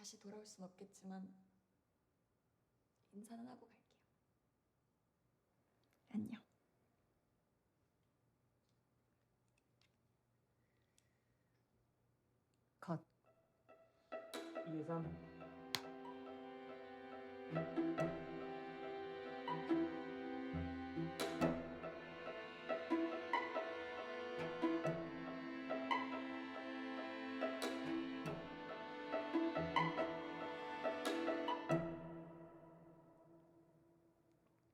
다시 돌아올 순 없겠지만 인사는 하고 갈게요. 안녕. 컷. 2, 3.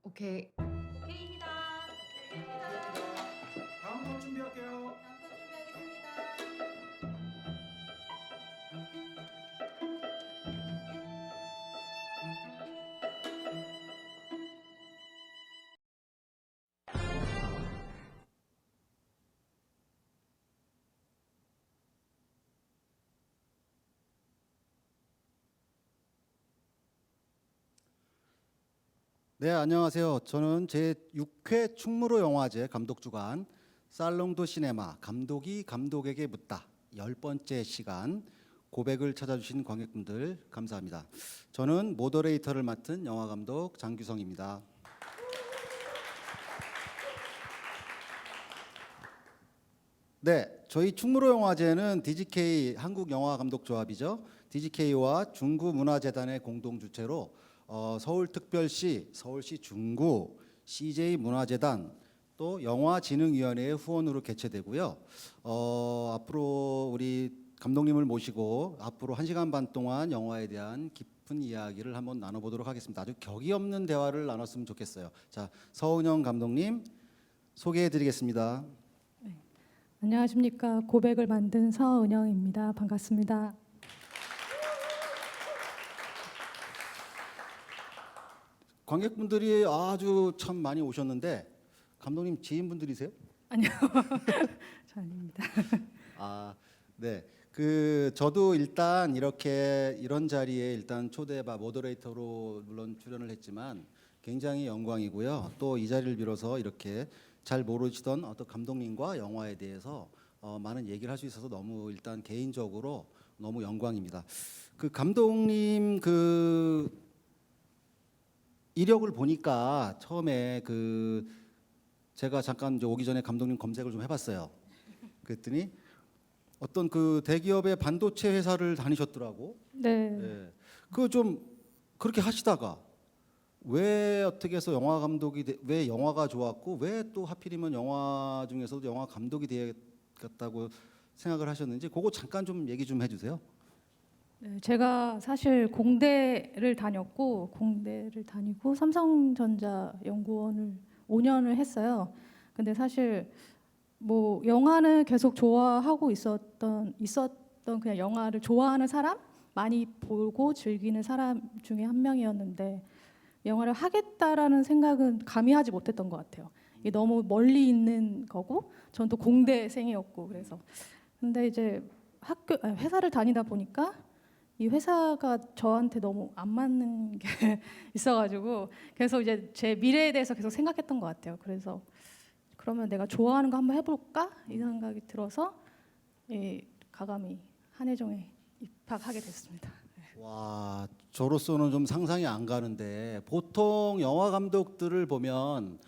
오케이. 오케이입니다. 다음 거 준비할게요. 다음 거 준비하겠습니다. 네, 안녕하세요. 저는 제6회 충무로 영화제 감독 주간 살롱도 시네마 감독이 감독에게 묻다 10번째 시간 고백을 찾아주신 관객분들 감사합니다. 저는 모더레이터를 맡은 영화 감독 장규성입니다. 네, 저희 충무로 영화제는 DGK 한국영화감독조합이죠. DGK와 중구문화재단의 공동 주최로 서울특별시, 서울시 중구, CJ문화재단 또 영화진흥위원회의 후원으로 개최되고요. 앞으로 우리 감독님을 모시고 앞으로 1시간 반 동안 영화에 대한 깊은 이야기를 한번 나눠보도록 하겠습니다. 아주 격이 없는 대화를 나눴으면 좋겠어요. 자, 서은영 감독님 소개해드리겠습니다. 안녕하십니까. 고백을 만든 서은영입니다. 반갑습니다. 관객분들이 아주 참 많이 오셨는데 감독님 지인분들이세요? 아니요. 저 아닙니다. 아, 네. 저도 일단 이런 자리에 일단 모더레이터로 물론 출연을 했지만 굉장히 영광이고요. 또 이 자리를 빌어서 이렇게 잘 모르시던 어떤 감독님과 영화에 대해서 많은 얘기를 할 수 있어서 너무 일단 개인적으로 너무 영광입니다. 감독님 이력을 보니까 처음에 제가 잠깐 이제 오기 전에 감독님 검색을 좀 해봤어요. 그랬더니 어떤 대기업의 반도체 회사를 다니셨더라고. 네. 네. 좀 그렇게 하시다가 왜 어떻게 해서 영화 감독이 왜 영화가 좋았고 왜 또 하필이면 영화 중에서도 영화 감독이 되겠다고 생각을 하셨는지 그거 잠깐 좀 얘기 좀 해주세요. 네, 제가 사실 공대를 다니고 삼성전자 연구원을 5년을 했어요. 근데 사실 뭐 영화는 계속 좋아하고 있었던 그냥 영화를 좋아하는 사람, 많이 보고 즐기는 사람 중에 한 명이었는데 영화를 하겠다라는 생각은 감히 하지 못했던 것 같아요. 이게 너무 멀리 있는 거고, 전 또 공대생이었고 그래서. 근데 이제 회사를 다니다 보니까 이 회사가 저한테 너무 안 맞는 게 있어가지고 계속 이제 제 미래에 대해서 계속 생각했던 것 같아요. 그래서 그러면 내가 좋아하는 거 한번 해볼까? 이 생각이 들어서 가감히 한예종에 입학하게 됐습니다. 와, 저로서는 좀 상상이 안 가는데 보통 영화 감독들을 보면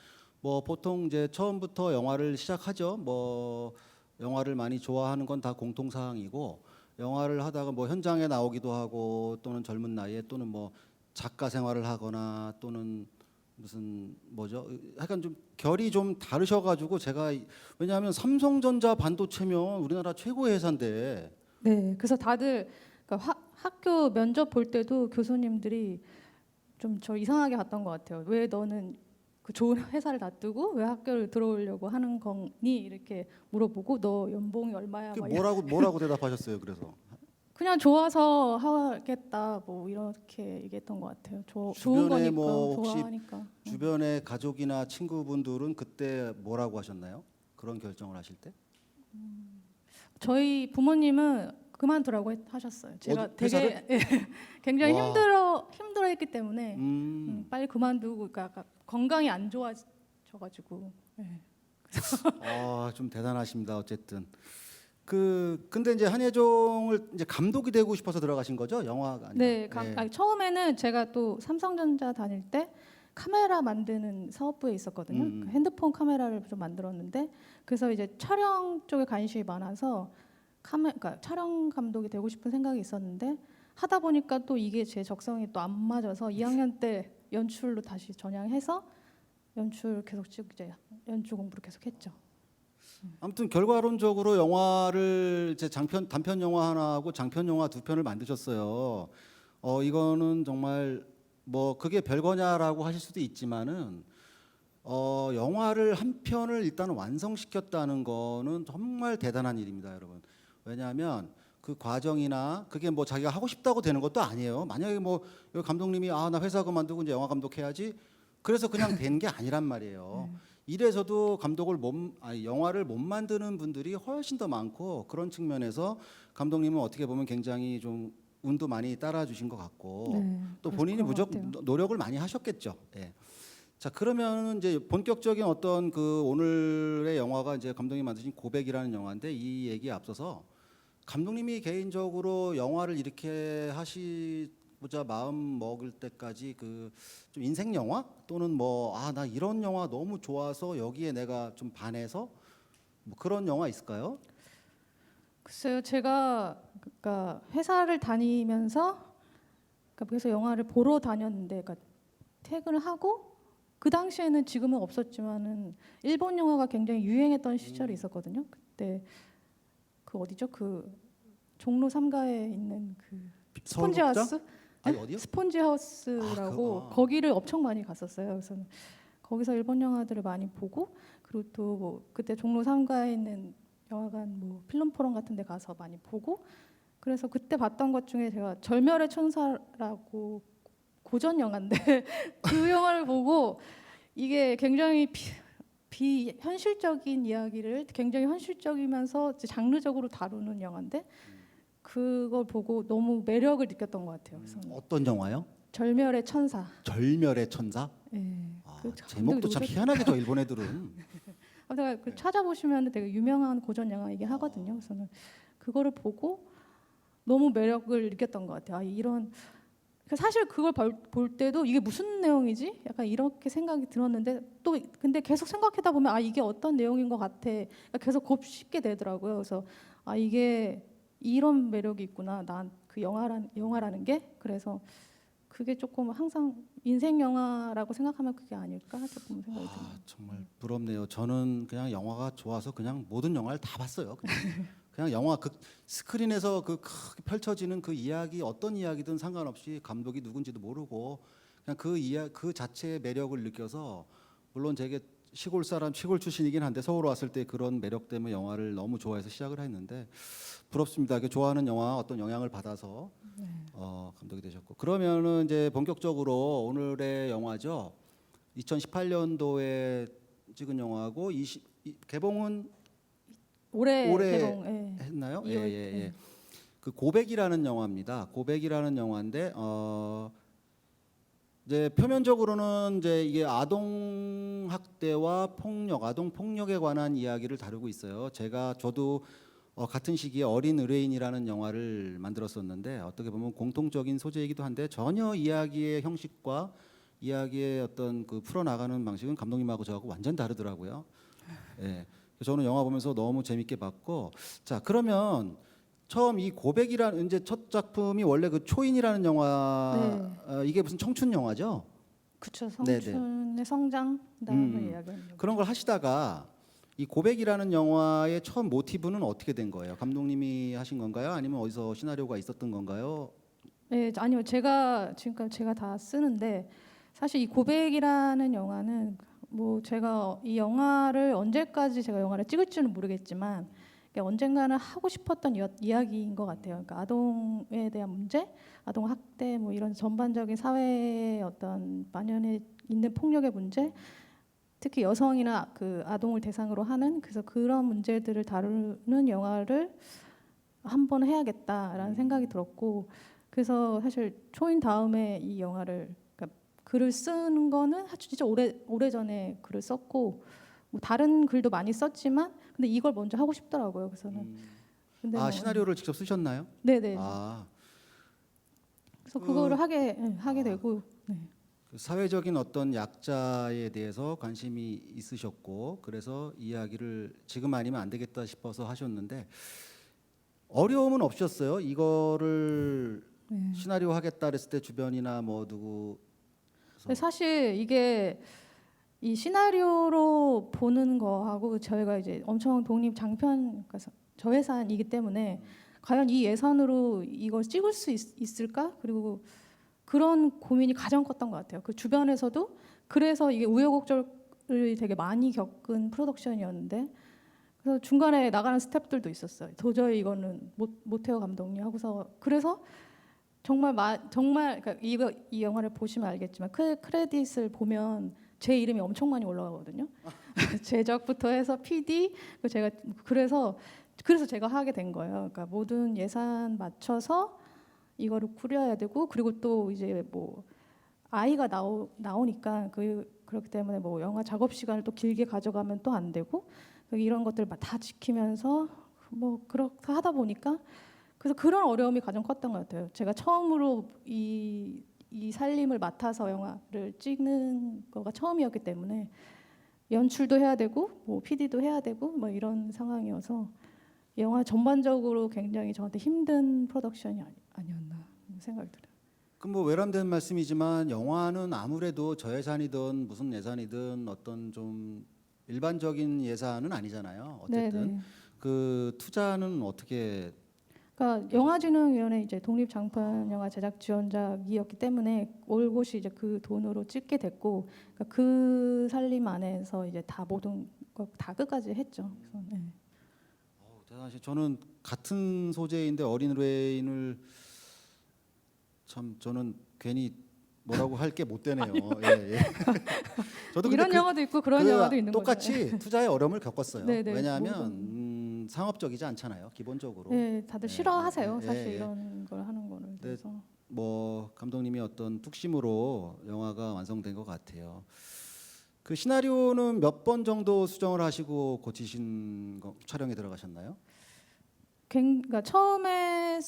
뭐 보통 이제 처음부터 영화를 시작하죠. 뭐 영화를 많이 좋아하는 건 다 공통 사항이고 영화를 하다가 뭐 현장에 나오기도 하고 또는 젊은 나이에 또는 뭐 작가 생활을 하거나 또는 무슨 뭐죠? 약간 좀 결이 좀 다르셔가지고 제가 왜냐하면 삼성전자 반도체면 우리나라 최고의 회사인데 네, 그래서 다들 그러니까 학교 면접 볼 때도 교수님들이 좀 저 이상하게 봤던 것 같아요. 왜 너는 그 좋은 회사를 놔두고 왜 학교를 들어오려고 하는 거니? 이렇게 물어보고 너 연봉이 얼마야? 막 뭐라고 대답하셨어요? 그래서 그냥 좋아서 하겠다 뭐 이렇게 얘기했던 것 같아요. 좋은 주변에 거니까 뭐 혹시 좋아하니까. 주변의 가족이나 친구분들은 그때 뭐라고 하셨나요? 그런 결정을 하실 때? 저희 부모님은 그만두라고 하셨어요. 제가 회사를? 되게 굉장히 와. 힘들어했기 때문에 빨리 그만두고 그러니까 건강이 안 좋아져가지고. 네. 좀 대단하십니다. 어쨌든 근데 이제 한예종을 이제 감독이 되고 싶어서 들어가신 거죠? 영화가 아니라. 네, 예. 아니, 처음에는 제가 또 삼성전자 다닐 때 카메라 만드는 사업부에 있었거든요. 그 핸드폰 카메라를 좀 만들었는데 그래서 이제 촬영 쪽에 관심이 많아서 그러니까 촬영 감독이 되고 싶은 생각이 있었는데 하다 보니까 또 이게 제 적성이 또 안 맞아서 2학년 때 연출로 다시 전향해서 연출 계속 이제 연출 공부를 계속 했죠. 아무튼 결과론적으로 영화를 이제 단편 영화 하나하고 장편 영화 2편을 만드셨어요. 이거는 정말 뭐 그게 별거냐라고 하실 수도 있지만은 영화를 한 편을 일단 완성시켰다는 거는 정말 대단한 일입니다, 여러분. 왜냐하면 그 과정이나 그게 뭐 자기가 하고 싶다고 되는 것도 아니에요. 만약에 뭐 여기 감독님이 나 회사 그만두고 이제 영화 감독해야지. 그래서 그냥 된 게 아니란 말이에요. 이래서도 영화를 못 만드는 분들이 훨씬 더 많고 그런 측면에서 감독님은 어떻게 보면 굉장히 좀 운도 많이 따라주신 것 같고 네, 또 그랬을 본인이 것 무조건 같아요. 노력을 많이 하셨겠죠. 예. 자 그러면 이제 본격적인 어떤 그 오늘의 영화가 이제 감독님이 만드신 고백이라는 영화인데 이 얘기에 앞서서 감독님이 개인적으로 영화를 이렇게 하시고자 마음 먹을 때까지 그 좀 인생 영화 또는 뭐 나 이런 영화 너무 좋아서 여기에 내가 좀 반해서 뭐 그런 영화 있을까요? 글쎄요, 제가 그러니까 회사를 다니면서 그러니까 그래서 영화를 보러 다녔는데, 그러니까 퇴근을 하고 그 당시에는 지금은 없었지만은 일본 영화가 굉장히 유행했던 시절이 있었거든요. 그때 그 어디죠? 그 종로 3가에 있는 그 스폰지 서울극장? 하우스? 아니 어디요? 스폰지 하우스라고 거기를 엄청 많이 갔었어요. 그래서 거기서 일본 영화들을 많이 보고 그리고 또뭐 그때 종로 3가에 있는 영화관 뭐 필름 포럼 같은 데 가서 많이 보고 그래서 그때 봤던 것 중에 제가 절멸의 천사라고 고전 영화인데 그 영화를 보고 이게 굉장히 비현실적인 이야기를 굉장히 현실적이면서 이제 장르적으로 다루는 영화인데 그걸 보고 너무 매력을 느꼈던 것 같아요. 그래서 어떤 영화요? 절멸의 천사. 절멸의 천사? 예. 그 제목도 참 희한하게죠 일본 애들은. 제가 그 찾아보시면 되게 유명한 고전 영화이긴 하거든요. 그래서 그거를 보고 너무 매력을 느꼈던 것 같아요. 이런 사실 그걸 볼 때도 이게 무슨 내용이지? 약간 이렇게 생각이 들었는데 또 근데 계속 생각하다 보면 이게 어떤 내용인 것 같아. 그러니까 계속 곱씹게 되더라고요. 그래서 이게 이런 매력이 있구나. 난 그 영화라는 게 그래서 그게 조금 항상 인생 영화라고 생각하면 그게 아닐까 조금 생각이 듭니다. 정말 부럽네요. 저는 그냥 영화가 좋아서 그냥 모든 영화를 다 봤어요. 그냥 영화 그 스크린에서 그 크게 펼쳐지는 그 이야기 어떤 이야기든 상관없이 감독이 누군지도 모르고 그냥 그 자체의 매력을 느껴서 물론 제게 시골 출신이긴 한데 서울 왔을 때 그런 매력 때문에 영화를 너무 좋아해서 시작을 했는데 부럽습니다. 좋아하는 영화 어떤 영향을 받아서 감독이 되셨고 그러면은 이제 본격적으로 오늘의 영화죠. 2018년도에 찍은 영화고 개봉은 올해 개봉 개봉 했나요? 2월, 예. 그 고백이라는 영화입니다. 고백이라는 영화인데 이제 표면적으로는 이제 이게 아동 학대와 아동 폭력에 관한 이야기를 다루고 있어요. 저도 같은 시기에 어린 의뢰인이라는 영화를 만들었었는데 어떻게 보면 공통적인 소재이기도 한데 전혀 이야기의 형식과 이야기의 어떤 그 풀어나가는 방식은 감독님하고 저하고 완전 다르더라고요. 예. 저는 영화 보면서 너무 재밌게 봤고 자 그러면 처음 이 고백이라는 이제 첫 작품이 원래 그 초인이라는 영화 이게 무슨 청춘 영화죠? 그쵸. 청춘의 성장 그다음에 이야기하는 거죠. 그런 걸 하시다가 이 고백이라는 영화의 처음 모티브는 어떻게 된 거예요? 감독님이 하신 건가요? 아니면 어디서 시나리오가 있었던 건가요? 네, 아니요. 지금까지 제가 다 쓰는데 사실 이 고백이라는 영화는 뭐 제가 이 영화를 언제까지 제가 영화를 찍을지는 모르겠지만 언젠가는 하고 싶었던 이야기인 것 같아요. 그러니까 아동에 대한 문제, 아동 학대 뭐 이런 전반적인 사회의 어떤 만연해 있는 폭력의 문제, 특히 여성이나 그 아동을 대상으로 하는 그래서 그런 문제들을 다루는 영화를 한번 해야겠다라는 생각이 들었고 그래서 사실 초인 다음에 이 영화를 그러니까 글을 쓰는 거는 진짜 오래 전에 글을 썼고 뭐 다른 글도 많이 썼지만 근데 이걸 먼저 하고 싶더라고요. 그래서는 근데 아 뭐, 시나리오를 직접 쓰셨나요? 네네. 아 그래서 그거를 하게 아. 되고. 네. 그 사회적인 어떤 약자에 대해서 관심이 있으셨고 그래서 이야기를 지금 아니면 안 되겠다 싶어서 하셨는데 어려움은 없으셨어요? 이거를 네. 시나리오 하겠다 그랬을 때 주변이나 뭐 누구 근데 사실 이게 이 시나리오로 보는 거하고 저희가 이제 엄청 독립 장편 그러니까 저예산이기 때문에 과연 이 예산으로 이걸 찍을 수 있을까? 그리고 그런 고민이 가장 컸던 것 같아요. 그 주변에서도 그래서 이게 우여곡절을 되게 많이 겪은 프로덕션이었는데 그래서 중간에 나가는 스태프들도 있었어요. 도저히 이거는 못해요 감독님 하고서 그래서 정말 그러니까 이 영화를 보시면 알겠지만 크레딧을 보면 제 이름이 엄청 많이 올라가거든요. 제작부터 해서 PD 제가 그래서 제가 하게 된 거예요. 그러니까 모든 예산 맞춰서 이거를 꾸려야 되고 그리고 또 이제 뭐 아이가 나오니까 그렇기 때문에 뭐 영화 작업 시간을 또 길게 가져가면 또 안 되고 이런 것들 다 지키면서 뭐 그렇게 하다 보니까 그래서 그런 어려움이 가장 컸던 것 같아요. 제가 처음으로 이 살림을 맡아서 영화를 찍는 거가 처음이었기 때문에 연출도 해야 되고 뭐 PD도 해야 되고 뭐 이런 상황이어서 영화 전반적으로 굉장히 저한테 힘든 프로덕션이 아니었나 생각이 들어요. 그럼 뭐 외람된 말씀이지만 영화는 아무래도 저예산이든 무슨 예산이든 어떤 좀 일반적인 예산은 아니잖아요. 어쨌든 네네. 그 투자는 어떻게 그러니까 영화진흥위원회 이제 독립장편영화 제작 지원작이었기 때문에 올곧이 이제 그 돈으로 찍게 됐고 그러니까 그 살림 안에서 이제 다 모든 거 다 끝까지 했죠. 그래서, 네. 대단하시. 저는 같은 소재인데 어린 레인을 참 저는 괜히 뭐라고 할 게 못 되네요. 예, 예. 저도 근데 이런 영화도 있고 그런 영화도 있는 똑같이 투자의 어려움을 겪었어요. 네, 네, 왜냐하면 상업적이지 않잖아요. 기본적으로. 네, 다들 싫어하세요. 예, 사실 예. 이런 걸 하는 거를. 그래서 뭐 감독님이 어떤 뚝심으로 영화가 완성된 것 같아요. 그 시나리오는 몇 번 정도 수정을 하시고 고치신 촬영에 들어가셨나요? 그러니까 처음에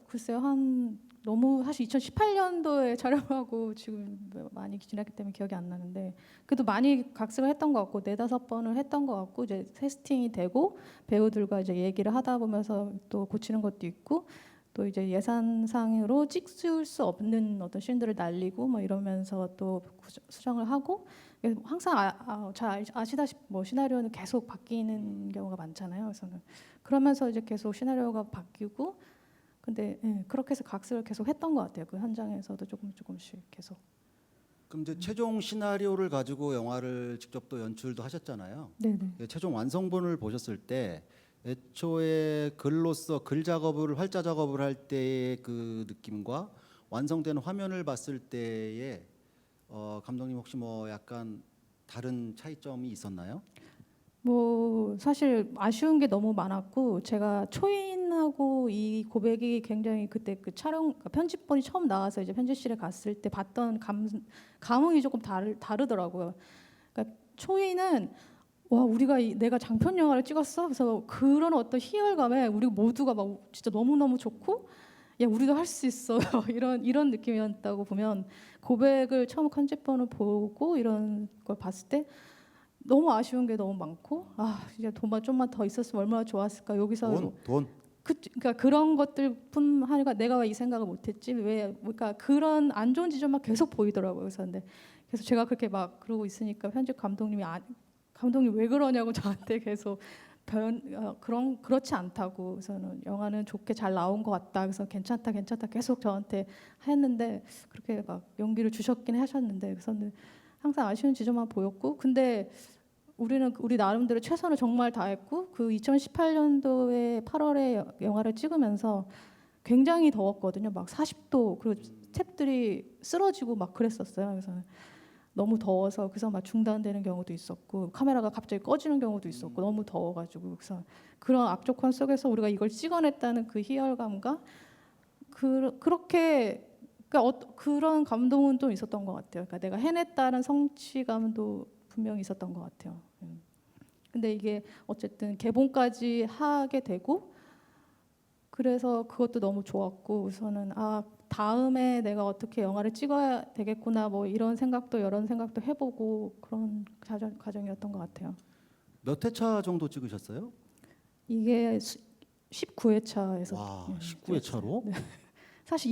글쎄요 한 너무 사실 2018년도에 촬영하고 지금 많이 지났기 때문에 기억이 안 나는데 그래도 많이 각색을 했던 것 같고 4-5번을 했던 것 같고 이제 캐스팅이 되고 배우들과 이제 얘기를 하다 보면서 또 고치는 것도 있고 또 이제 예산상으로 찍을 수 없는 어떤 씬들을 날리고 뭐 이러면서 또 수정을 하고 항상 잘 아시다시피 뭐 시나리오는 계속 바뀌는 경우가 많잖아요. 그래서는 그러면서 이제 계속 시나리오가 바뀌고 근데 그렇게 해서 각색을 계속 했던 것 같아요. 그 현장에서도 조금씩 계속. 그럼 이제 최종 시나리오를 가지고 영화를 직접 또 연출도 하셨잖아요. 네네. 최종 완성본을 보셨을 때 애초에 글로서 글 작업을 활자 작업을 할 때의 그 느낌과 완성된 화면을 봤을 때의 감독님 혹시 뭐 약간 다른 차이점이 있었나요? 뭐 사실 아쉬운 게 너무 많았고 제가 초인하고 이 고백이 굉장히 그때 그 그러니까 편집본이 처음 나와서 이제 편집실에 갔을 때 봤던 감흥이 조금 다르더라고요. 그러니까 초인은 와 우리가 내가 장편 영화를 찍었어. 그래서 그런 어떤 희열감에 우리 모두가 막 진짜 너무 너무 좋고 야 우리도 할 수 있어 이런 느낌이었다고 보면 고백을 처음 컨셉본을 보고 이런 걸 봤을 때. 너무 아쉬운 게 너무 많고 이제 돈만 좀만 더 있었으면 얼마나 좋았을까 여기서 돈. 그러니까 그런 것들뿐 하니까 내가 왜 이 생각을 못했지 왜 그러니까 그런 안 좋은 지점만 계속 보이더라고요. 그래서 제가 그렇게 막 그러고 있으니까 편집 감독님이 감독님 왜 그러냐고 저한테 계속 그렇지 않다고 그래서는 영화는 좋게 잘 나온 것 같다 그래서 괜찮다 계속 저한테 했는데 그렇게 막 용기를 주셨긴 하셨는데 그래서는 항상 아쉬운 지점만 보였고 근데 우리 나름대로 최선을 정말 다했고 그 2018년도에 8월에 영화를 찍으면서 굉장히 더웠거든요. 막 40도 그리고 스태프들이 쓰러지고 막 그랬었어요. 그래서 너무 더워서 그래서 막 중단되는 경우도 있었고 카메라가 갑자기 꺼지는 경우도 있었고 너무 더워가지고 그래서 그런 악조건 속에서 우리가 이걸 찍어냈다는 그 희열감과 그렇게 그러니까 그런 감동은 좀 있었던 것 같아요. 그러니까 내가 해냈다는 성취감도 분명히 있었던 것 같아요. 근데 이게 어쨌든 개봉까지 하게 되고 그래서 그것도 너무 좋았고 우선은 아 다음에 내가 어떻게 영화를 찍어야 되겠구나 뭐 이런 생각도 이런 생각도 해보고 그런 과정이었던 것 같아요. 몇 회차 정도 찍으셨어요? 이게 19회차에서 와, 19회차로? 사실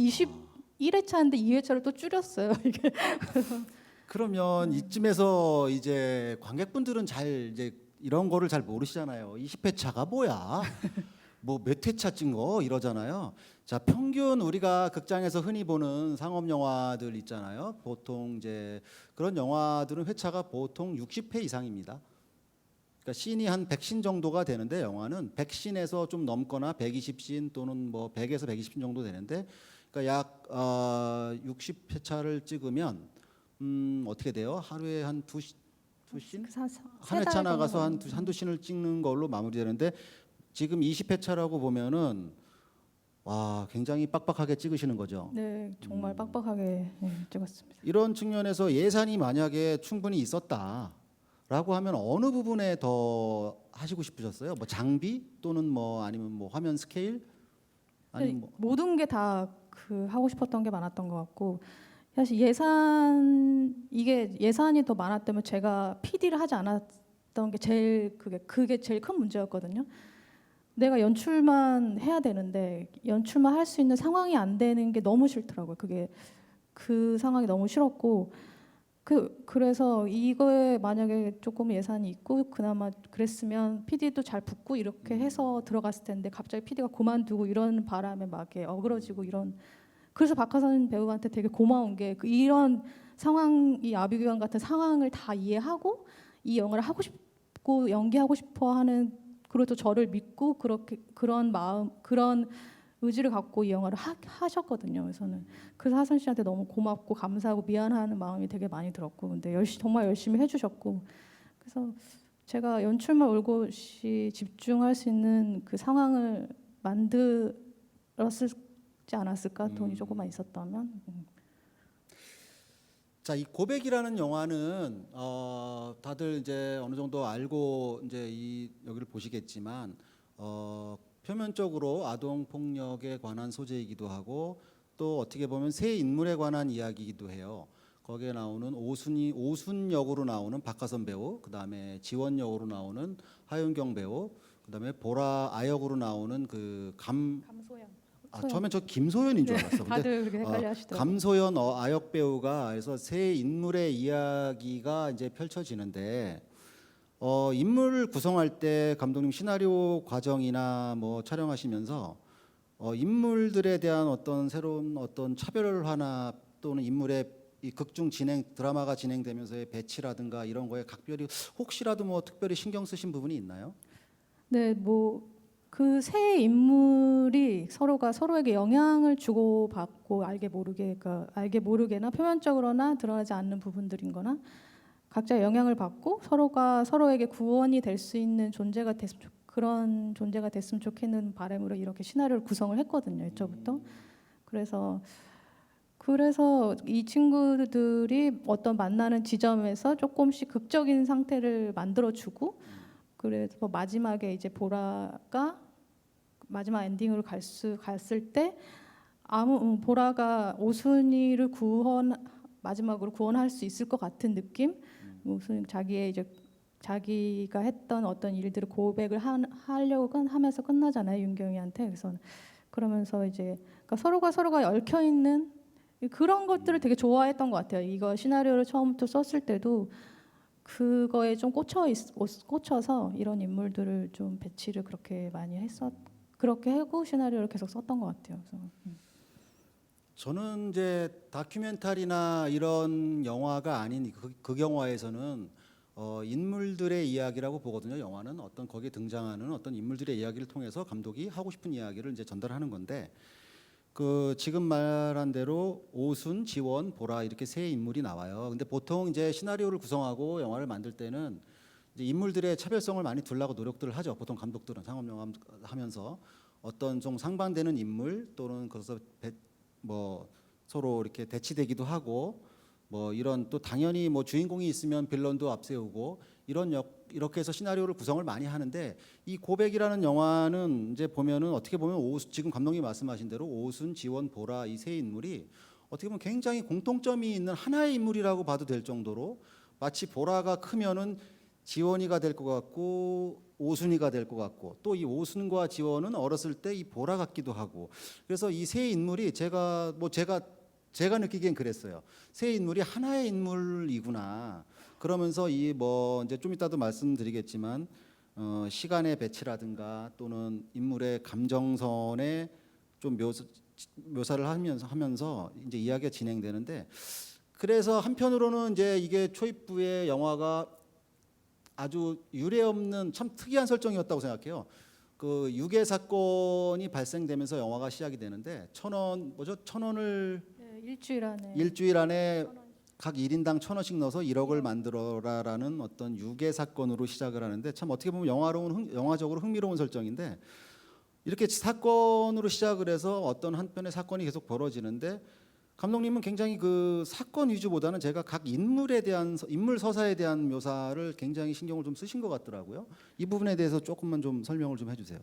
21회차인데 2회차를 또 줄였어요. 이게 그러면 이쯤에서 이제 관객분들은 잘 이제 이런 거를 잘 모르시잖아요. 20회차가 뭐야? 뭐 몇 회차 찍은 거 이러잖아요. 자, 평균 우리가 극장에서 흔히 보는 상업 영화들 있잖아요. 보통 이제 그런 영화들은 회차가 보통 60회 이상입니다. 그러니까 씬이 한 100씬 정도가 되는데 영화는 100씬에서 좀 넘거나 120씬 또는 뭐 100에서 120씬 정도 되는데 그러니까 약 60회차를 찍으면 어떻게 돼요? 하루에 한 두 씬? 한 회차 나가서 한두 씬을 찍는 걸로 마무리되는데 지금 20회차라고 보면은 와, 굉장히 빡빡하게 찍으시는 거죠. 네 정말 빡빡하게 찍었습니다. 이런 측면에서 예산이 만약에 충분히 있었다라고 하면 어느 부분에 더 하시고 싶으셨어요? 뭐 장비 또는 뭐 아니면 뭐 화면 스케일 아니면 뭐 모든 게 다 그 하고 싶었던 게 많았던 것 같고 사실 예산이 더 많았다면 제가 PD를 하지 않았던 게 제일 그게 제일 큰 문제였거든요. 내가 연출만 해야 되는데 연출만 할 수 있는 상황이 안 되는 게 너무 싫더라고요. 그 상황이 너무 싫었고 그래서 이거에 만약에 조금 예산이 있고 그나마 그랬으면 PD도 잘 붙고 이렇게 해서 들어갔을 텐데 갑자기 PD가 그만두고 이런 바람에 막 이렇게 어그러지고 이런 그래서 박하선 배우한테 되게 고마운 게 이런 상황 이 아비규환 같은 상황을 다 이해하고 이 영화를 하고 싶고 연기하고 싶어하는 그리고 또 저를 믿고 그런 마음 그런 의지를 갖고 이 영화를 하셨거든요. 그래서 하선 씨한테 너무 고맙고 감사하고 미안하는 마음이 되게 많이 들었고 근데 정말 열심히 해주셨고 그래서 제가 연출만 올곧이 집중할 수 있는 그 상황을 만들었지 않았을까 돈이 조금만 있었다면. 자, 이 고백이라는 영화는 다들 이제 어느 정도 알고 이제 여기를 보시겠지만 표면적으로 아동 폭력에 관한 소재이기도 하고 또 어떻게 보면 새 인물에 관한 이야기이기도 해요. 거기에 나오는 오순 역으로 나오는 박하선 배우, 그다음에 지원 역으로 나오는 하윤경 배우, 그다음에 보라 아역으로 나오는 감소연. 처음엔 저 김소연인 줄 알았어. 근데 다들 그렇게 헷갈려 하시더라고요. 감소연 아역 배우가 그래서 새 인물의 이야기가 이제 펼쳐지는데 인물을 구성할 때 감독님 시나리오 과정이나 뭐 촬영하시면서 인물들에 대한 어떤 새로운 어떤 차별화나 또는 인물의 이 극중 진행 드라마가 진행되면서의 배치라든가 이런 거에 각별히 혹시라도 뭐 특별히 신경 쓰신 부분이 있나요? 네, 뭐 그 세 인물이 서로가 서로에게 영향을 주고받고 알게 모르게나 표면적으로나 드러나지 않는 부분들인거나 각자 영향을 받고 서로가 서로에게 구원이 될 수 있는 그런 존재가 됐으면 좋겠는 바람으로 이렇게 시나리오를 구성을 했거든요. 애초부터. 그래서 이 친구들이 어떤 만나는 지점에서 조금씩 극적인 상태를 만들어주고 그래서 마지막에 이제 보라가 마지막 엔딩으로 갔을 때 보라가 오순이를 마지막으로 구원할 수 있을 것 같은 느낌. 무슨 자기가 했던 어떤 일들을 고백을 하려고 하면서 끝나잖아요, 윤경이한테. 그래서 그러면서 이제 그러니까 서로가 얽혀 있는 그런 것들을 되게 좋아했던 것 같아요. 이거 시나리오를 처음부터 썼을 때도 그거에 좀 꽂혀서 이런 인물들을 좀 배치를 그렇게 많이 그렇게 하고 시나리오를 계속 썼던 것 같아요. 그래서. 저는 이제 다큐멘터리나 이런 영화가 아닌 극영화에서는 인물들의 이야기라고 보거든요. 영화는 어떤 거기에 등장하는 어떤 인물들의 이야기를 통해서 감독이 하고 싶은 이야기를 이제 전달하는 건데 지금 말한 대로 오순, 지원, 보라 이렇게 세 인물이 나와요. 근데 보통 이제 시나리오를 구성하고 영화를 만들 때는 이제 인물들의 차별성을 많이 두려고 노력들을 하죠. 보통 감독들은 상업 영화 하면서 어떤 좀 상반되는 인물 또는 그래서 뭐 서로 이렇게 대치되기도 하고 뭐 이런 또 당연히 뭐 주인공이 있으면 빌런도 앞세우고 이런 이렇게 해서 시나리오를 구성을 많이 하는데 이 고백이라는 영화는 이제 보면은 어떻게 보면 지금 감독님이 말씀하신 대로 오순, 지원, 보라 이 세 인물이 어떻게 보면 굉장히 공통점이 있는 하나의 인물이라고 봐도 될 정도로 마치 보라가 크면은 지원이가 될 것 같고 오순이가 될 것 같고 또 이 오순과 지원은 어렸을 때 이 보라 같기도 하고 그래서 이 세 인물이 제가 느끼기엔 그랬어요. 세 인물이 하나의 인물이구나. 그러면서 이 뭐 이제 좀 이따도 말씀드리겠지만 시간의 배치라든가 또는 인물의 감정선에 좀 묘사를 하면서 이제 이야기가 진행되는데 그래서 한편으로는 이제 이게 초입부의 영화가 아주 유례없는 참 특이한 설정이었다고 생각해요. 그 유괴 사건이 발생되면서 영화가 시작이 되는데 1,000원을 네, 일주일 일주일 안에 각 1인당 1,000원씩 넣어서 1억을 만들어라라는 어떤 유괴 사건으로 시작을 하는데 참 어떻게 보면 영화적으로 흥미로운 설정인데 이렇게 사건으로 시작을 해서 어떤 한편의 사건이 계속 벌어지는데 감독님은 굉장히 그 사건 위주보다는 제가 각 인물에 대한 인물 서사에 대한 묘사를 굉장히 신경을 좀 쓰신 것 같더라고요. 이 부분에 대해서 조금만 좀 설명을 좀 해주세요.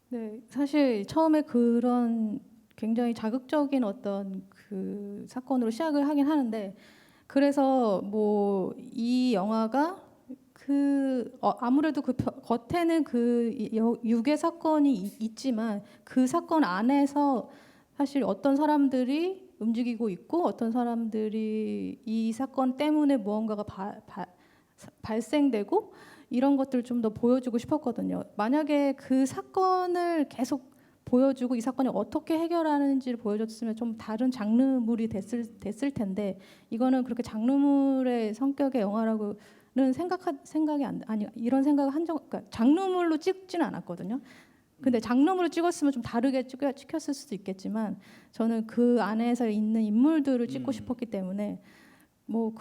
네, 사실 처음에 그런 굉장히 자극적인 어떤 그 사건으로 시작을 하긴 하는데 그래서 뭐 이 영화가 아무래도 겉에는 유괴 사건이 있지만 그 사건 안에서 사실 어떤 사람들이 움직이고 있고 어떤 사람들이 이 사건 때문에 무언가가 발생되고 이런 것들을 좀 더 보여주고 싶었거든요. 만약에 그 사건을 계속 보여주고 이 사건이 어떻게 해결하는지를 보여줬으면 좀 다른 장르물이 됐을 텐데 이거는 그렇게 장르물의 성격의 영화라고는 이런 생각을 그러니까 장르물로 찍지는 않았거든요. 근데 장르물로 찍었으면 좀 다르게 찍혔을 수도 있겠지만 저는 그 안에서 있는 인물들을 찍고 싶었기 때문에 뭐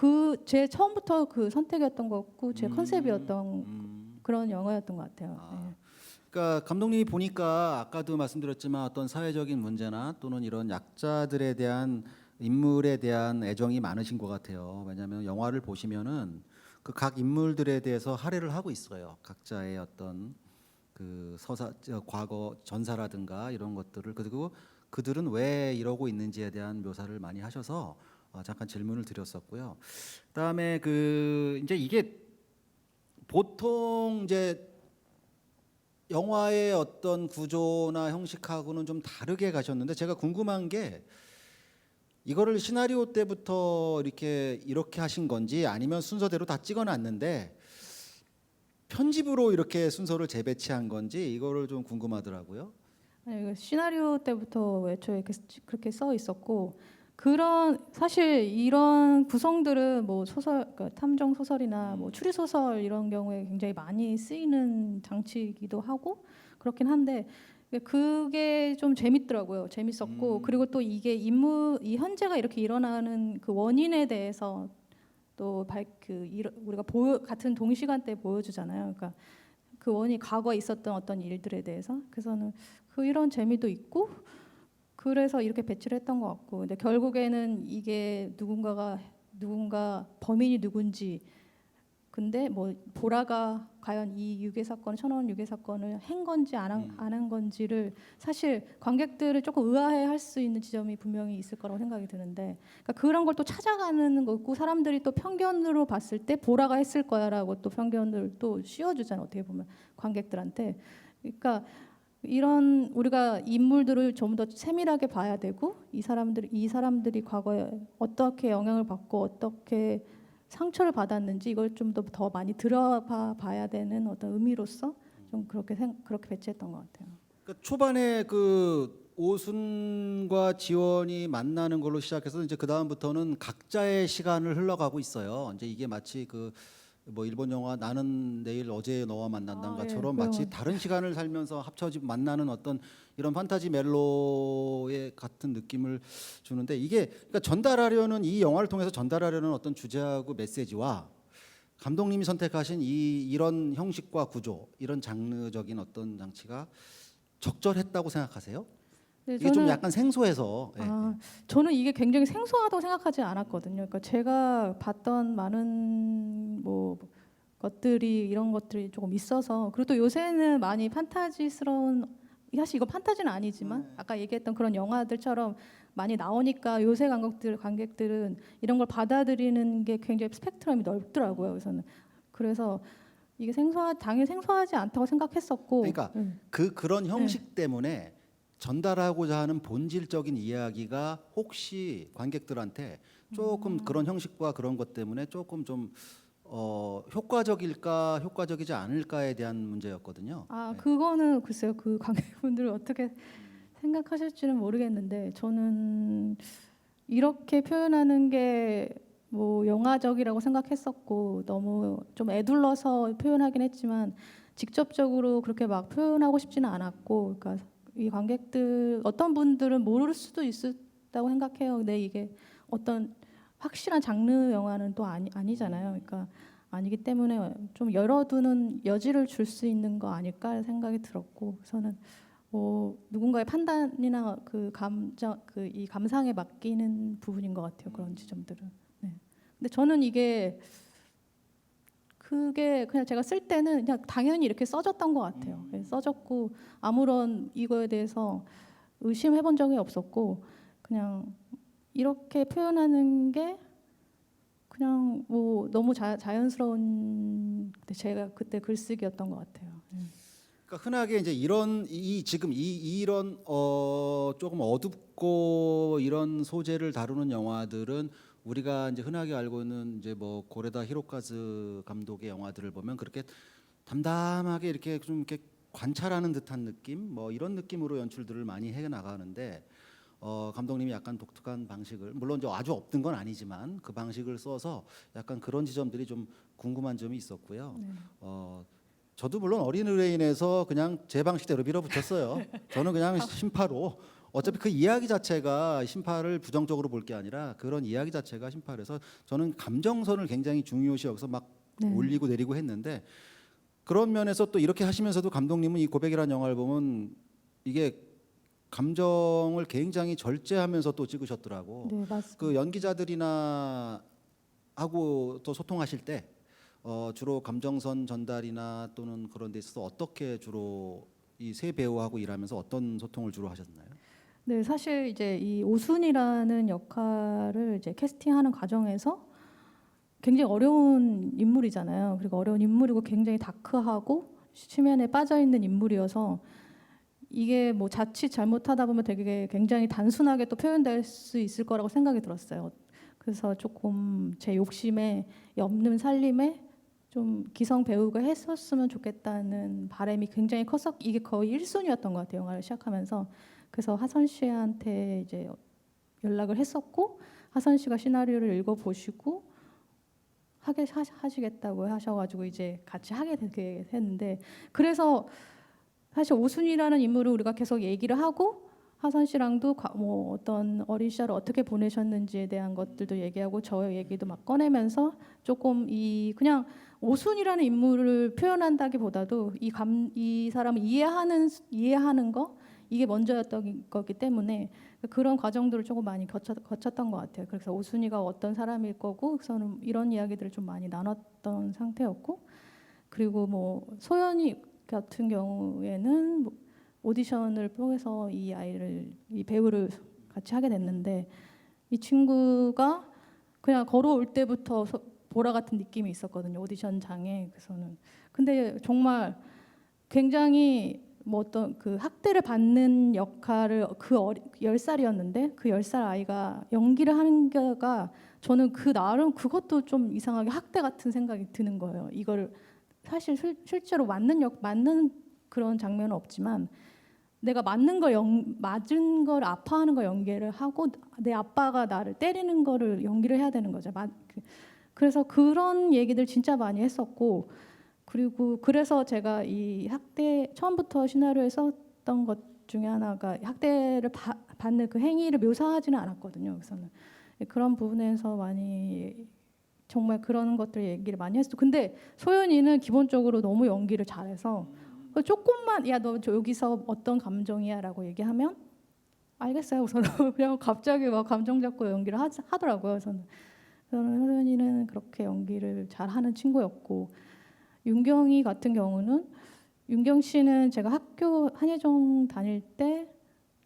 제 처음부터 그 선택이었던 것 같고 제 컨셉이었던 그런 영화였던 것 같아요. 네. 그러니까 감독님이 보니까 아까도 말씀드렸지만 어떤 사회적인 문제나 또는 이런 약자들에 대한 인물에 대한 애정이 많으신 것 같아요. 왜냐하면 영화를 보시면은 그 각 인물들에 대해서 할애를 하고 있어요. 각자의 어떤 그 과거 전사라든가 이런 것들을 그리고 그들은 왜 이러고 있는지에 대한 묘사를 많이 하셔서 잠깐 질문을 드렸었고요. 그다음에 이제 이게 보통 이제 영화의 어떤 구조나 형식하고는 좀 다르게 가셨는데 제가 궁금한 게 이거를 시나리오 때부터 이렇게 하신 건지 아니면 순서대로 다 찍어놨는데 편집으로 이렇게 순서를 재배치한 건지 이거를 좀 궁금하더라고요. 아니, 이거 시나리오 때부터 애초에 그렇게 써 있었고 사실 이런 구성들은 뭐 그러니까 탐정 소설이나 뭐 추리 소설 이런 경우에 굉장히 많이 쓰이는 장치이기도 하고 그렇긴 한데 그게 좀 재밌더라고요. 재밌었고 그리고 또 이게 이 현재가 이렇게 일어나는 그 원인에 대해서 또 우리가 같은 동시간대에 보여주잖아요. 그러니까 그 원인이 과거에 있었던 어떤 일들에 대해서 그래서는 이런 재미도 있고 그래서 이렇게 배치를 했던 것 같고 근데 결국에는 이게 누군가 범인이 누군지 근데 뭐 보라가 과연 이 유괴 사건 1,000원 유괴 사건을 한 건지 안 한 건지를 사실 관객들을 조금 의아해할 수 있는 지점이 분명히 있을 거라고 생각이 드는데 그러니까 그런 걸 또 찾아가는 거고 사람들이 또 편견으로 봤을 때 보라가 했을 거야라고 또 편견을 또 씌워주잖아요. 어떻게 보면 관객들한테 그러니까 이런 우리가 인물들을 좀 더 세밀하게 봐야 되고 이 사람들이 과거에 어떻게 영향을 받고 어떻게 상처를 받았는지 이걸 좀 더 많이 들어봐 봐야 되는 어떤 의미로서 좀 그렇게 배치했던 것 같아요. 그러니까 초반에 그 오순과 지원이 만나는 걸로 시작해서 이제 그 다음부터는 각자의 시간을 흘러가고 있어요. 이제 이게 마치 뭐 일본 영화 나는 내일 어제 너와 만난다인가처럼 마치 다른 시간을 살면서 만나는 어떤 이런 판타지 멜로의 같은 느낌을 주는데 이게 그러니까 이 영화를 통해서 전달하려는 어떤 주제하고 메시지와 감독님이 선택하신 이런 형식과 구조, 이런 장르적인 어떤 장치가 적절했다고 생각하세요? 네, 이게 좀 약간 생소해서. 저는 이게 굉장히 생소하다고 생각하지 않았거든요. 그러니까 제가 봤던 많은 뭐 것들이 이런 것들이 조금 있어서 그리고 또 요새는 많이 판타지스러운 사실 이거 판타지는 아니지만 아까 얘기했던 그런 영화들처럼 많이 나오니까 요새 관객들은 이런 걸 받아들이는 게 굉장히 스펙트럼이 넓더라고요. 그래서 이게 당연히 생소하지 않다고 생각했었고 그러니까 그런 형식 때문에 전달하고자 하는 본질적인 이야기가 혹시 관객들한테 조금 그런 형식과 그런 것 때문에 조금 좀 효과적일까 효과적이지 않을까에 대한 문제였거든요. 아, 네. 그거는 글쎄요. 그 관객분들 어떻게 생각하실지는 모르겠는데 저는 이렇게 표현하는 게 뭐 영화적이라고 생각했었고 너무 좀 애둘러서 표현하긴 했지만 직접적으로 그렇게 막 표현하고 싶지는 않았고 그러니까 이 관객들 어떤 분들은 모를 수도 있다고 생각해요. 근데 이게 어떤 확실한 장르 영화는 또 아니잖아요. 그러니까 아니기 때문에 좀 열어두는 여지를 줄 수 있는 거 아닐까 생각이 들었고 저는 뭐 누군가의 판단이나 그 감정 이 감상에 맡기는 부분인 것 같아요. 그런 지점들은. 네. 근데 저는 그게 그냥 제가 쓸 때는 그냥 당연히 이렇게 써졌던 것 같아요. 써졌고 아무런 이거에 대해서 의심해본 적이 없었고 그냥 이렇게 표현하는 게 그냥 뭐 너무 자연스러운 제가 그때 글쓰기였던 것 같아요. 그러니까 흔하게 이제 지금 이런 조금 어둡고 이런 소재를 다루는 영화들은 우리가 이제 흔하게 알고 있는 이제 뭐 고레다 히로카즈 감독의 영화들을 보면 그렇게 담담하게 이렇게 좀 이렇게 관찰하는 듯한 느낌, 뭐 이런 느낌으로 연출들을 많이 해 나가는데 감독님이 약간 독특한 방식을 물론 이제 아주 없던 건 아니지만 그 방식을 써서 약간 그런 지점들이 좀 궁금한 점이 있었고요. 저도 물론 어린 의뢰인에서 그냥 제 방식대로 밀어붙였어요. 저는 그냥 심파로 어차피 그 이야기 자체가 심파를 부정적으로 볼 게 아니라 그런 이야기 자체가 심파라서 저는 감정선을 굉장히 중요시 여기서 막 올리고 내리고 했는데 그런 면에서 또 이렇게 하시면서도 감독님은 이 고백이라는 영화를 보면 이게 감정을 굉장히 절제하면서 또 찍으셨더라고. 네, 맞습니다. 그 연기자들이나 하고 또 소통하실 때 주로 감정선 전달이나 또는 그런 데 있어서 어떻게 주로 이 세 배우하고 일하면서 어떤 소통을 주로 하셨나요? 네, 사실 이제 이 오순이라는 역할을 이제 캐스팅하는 과정에서 굉장히 어려운 인물이잖아요. 그리고 어려운 인물이고 굉장히 다크하고 심연에 빠져 있는 인물이어서 이게 뭐 자칫 잘못하다 보면 되게 굉장히 단순하게 또 표현될 수 있을 거라고 생각이 들었어요. 그래서 조금 제 욕심에 없는 살림에 좀 기성 배우가 했었으면 좋겠다는 바람이 굉장히 컸었. 이게 거의 1순위였던 것 같아요. 영화를 시작하면서. 그래서 하선 씨한테 이제 연락을 했었고 하선 씨가 시나리오를 읽어보시고 하시겠다고 하셔가지고 이제 같이 하게 되게 했는데 그래서 사실 오순이라는 인물을 우리가 계속 얘기를 하고 하선 씨랑도 뭐 어떤 어린 시절을 어떻게 보내셨는지에 대한 것들도 얘기하고 저 얘기도 막 꺼내면서 조금 그냥 오순이라는 인물을 표현한다기보다도 이 사람을 이해하는 거 이게 먼저였던 거기 때문에 그런 과정들을 조금 많이 거쳤던 것 같아요. 그래서 오순이가 어떤 사람일 거고 저는 이런 이야기들을 좀 많이 나눴던 상태였고 그리고 뭐 소연이 같은 경우에는 뭐 오디션을 통해서 이 배우를 같이 하게 됐는데 이 친구가 그냥 걸어올 때부터 보라 같은 느낌이 있었거든요. 오디션장에. 그래서는 근데 정말 굉장히 뭐 어떤 그 학대를 받는 역할을 10살이었는데 그 10살 아이가 연기를 하는 게가 저는 그 나름 그것도 좀 이상하게 학대 같은 생각이 드는 거예요. 이거를 사실 실제로 맞는 그런 장면은 없지만 내가 맞은 걸 아파하는 걸 연기를 하고 내 아빠가 나를 때리는 거를 연기를 해야 되는 거죠. 그래서 그런 얘기들 진짜 많이 했었고 그리고 그래서 제가 이 학대 처음부터 시나리오에 썼던 것 중에 하나가 학대를 받는 그 행위를 묘사하지는 않았거든요. 그래서는 그런 부분에서 많이 정말 그런 것들 얘기를 많이 했어. 근데 소연이는 기본적으로 너무 연기를 잘해서 조금만 야 너 여기서 어떤 감정이야라고 얘기하면 알겠어요. 저는 그냥 갑자기 막 감정 잡고 연기를 하더라고요. 저는 소연이는 그렇게 연기를 잘하는 친구였고 윤경이 같은 경우는 윤경 씨는 제가 학교 한예종 다닐 때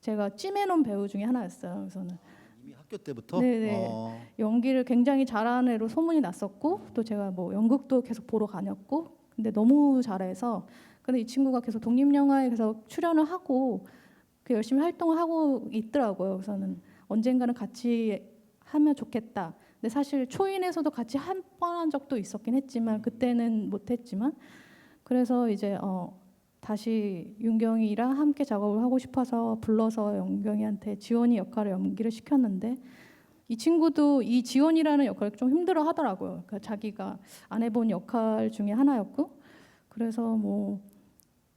제가 찜해놓은 배우 중에 하나였어요. 그래서는 이미 학교 때부터. 네네. 연기를 굉장히 잘하는 애로 소문이 났었고 또 제가 뭐 연극도 계속 보러 다녔고 근데 너무 잘해서 근데 이 친구가 계속 독립영화에 계속 출연을 하고 그 열심히 활동을 하고 있더라고요. 그래서는 언젠가는 같이 하면 좋겠다. 근데 사실 초인에서도 같이 한 번 한 적도 있었긴 했지만 그때는 못했지만 그래서 이제 다시 윤경이랑 함께 작업을 하고 싶어서 불러서 윤경이한테 지원이 역할을 연기를 시켰는데 이 친구도 이 지원이라는 역할을 좀 힘들어 하더라고요. 그러니까 자기가 안 해본 역할 중에 하나였고 그래서 뭐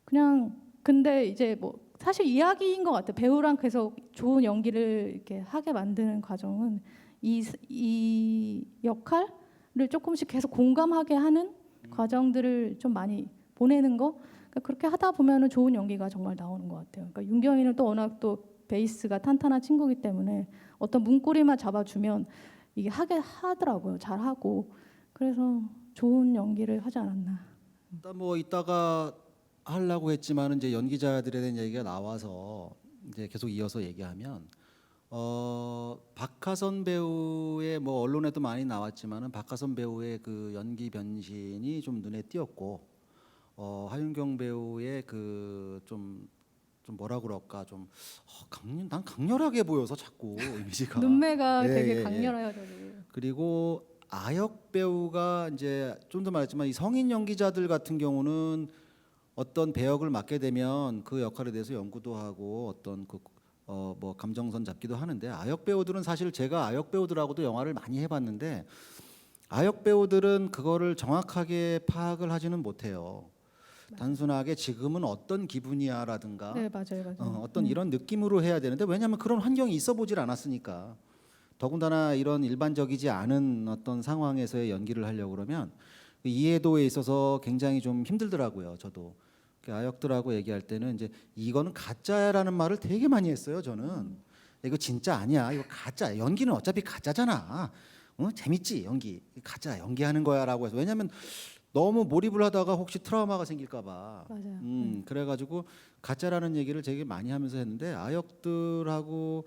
그냥 근데 이제 뭐 사실 이야기인 것 같아요. 배우랑 계속 좋은 연기를 이렇게 하게 만드는 과정은 이 역할을 조금씩 계속 공감하게 하는 과정들을 좀 많이 보내는 거. 그러니까 그렇게 하다 보면은 좋은 연기가 정말 나오는 것 같아요. 그러니까 윤경이는 또 워낙 또 베이스가 탄탄한 친구이기 때문에 어떤 문고리만 잡아주면 이게 하게 하더라고요. 잘하고 그래서 좋은 연기를 하지 않았나. 일단 뭐 이따가 하려고 했지만 이제 연기자들에 대한 얘기가 나와서 이제 계속 이어서 얘기하면 박하선 배우의 뭐 언론에도 많이 나왔지만은 박하선 배우의 그 연기 변신이 좀 눈에 띄었고 하윤경 배우의 그 좀 뭐라 그럴까 좀 난 강렬하게 보여서 자꾸 이미지가 눈매가 예, 되게 예, 예. 강렬해요. 그리고 아역 배우가 이제 좀 더 말했지만 이 성인 연기자들 같은 경우는 어떤 배역을 맡게 되면 그 역할에 대해서 연구도 하고 어떤 뭐 감정선 잡기도 하는데 아역 배우들은 사실 제가 아역 배우들하고도 영화를 많이 해봤는데 아역 배우들은 그거를 정확하게 파악을 하지는 못해요. 단순하게 지금은 어떤 기분이야라든가 네 맞아요. 어떤 이런 느낌으로 해야 되는데 왜냐하면 그런 환경이 있어 보질 않았으니까 더군다나 이런 일반적이지 않은 어떤 상황에서의 연기를 하려고 그러면 그 이해도에 있어서 굉장히 좀 힘들더라고요. 저도 그 아역들하고 얘기할 때는 이제 이거는 가짜야라는 말을 되게 많이 했어요. 저는 이거 진짜 아니야. 이거 가짜. 연기는 어차피 가짜잖아. 재밌지 연기. 가짜 연기하는 거야라고 해서 왜냐하면 너무 몰입을 하다가 혹시 트라우마가 생길까봐. 맞아요. 그래가지고 가짜라는 얘기를 되게 많이 하면서 했는데 아역들하고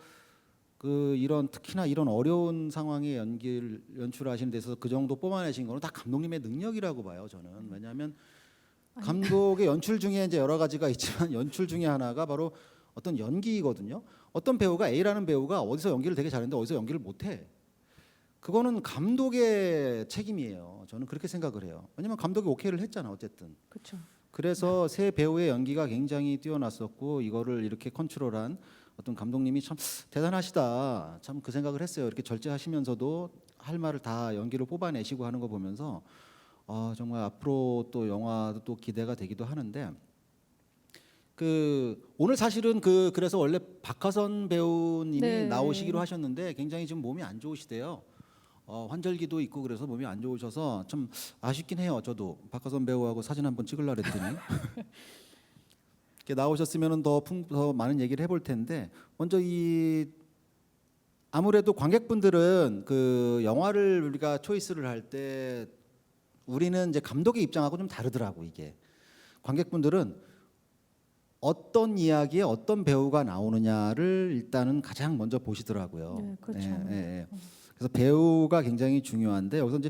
그 이런 특히나 이런 어려운 상황에 연기를 연출하시는 데서 그 정도 뽑아내신 거는 다 감독님의 능력이라고 봐요. 저는 왜냐하면 감독의 연출 중에 이제 여러 가지가 있지만 연출 중에 하나가 바로 어떤 연기거든요. 어떤 배우가 A라는 배우가 어디서 연기를 되게 잘하는데 어디서 연기를 못해. 그거는 감독의 책임이에요. 저는 그렇게 생각을 해요. 왜냐면 감독이 오케이를 했잖아 어쨌든. 그렇죠. 그래서 세 배우의 연기가 굉장히 뛰어났었고 이거를 이렇게 컨트롤한 어떤 감독님이 참 대단하시다. 참 그 생각을 했어요. 이렇게 절제하시면서도 할 말을 다 연기로 뽑아내시고 하는 거 보면서 정말 앞으로 또 영화도 또 기대가 되기도 하는데 그 오늘 사실은 그래서 원래 박하선 배우님이 네. 나오시기로 하셨는데 굉장히 지금 몸이 안 좋으시대요. 환절기도 있고 그래서 몸이 안 좋으셔서 좀 아쉽긴 해요. 저도 박하선 배우하고 사진 한번 찍으려 그랬더니 이렇게 나오셨으면 더 많은 얘기를 해볼 텐데 먼저 이 아무래도 관객분들은 그 영화를 우리가 초이스를 할 때 우리는 이제 감독의 입장하고 좀 다르더라고 이게 관객분들은 어떤 이야기에 어떤 배우가 나오느냐를 일단은 가장 먼저 보시더라고요. 네, 그렇죠. 그래서 배우가 굉장히 중요한데 여기서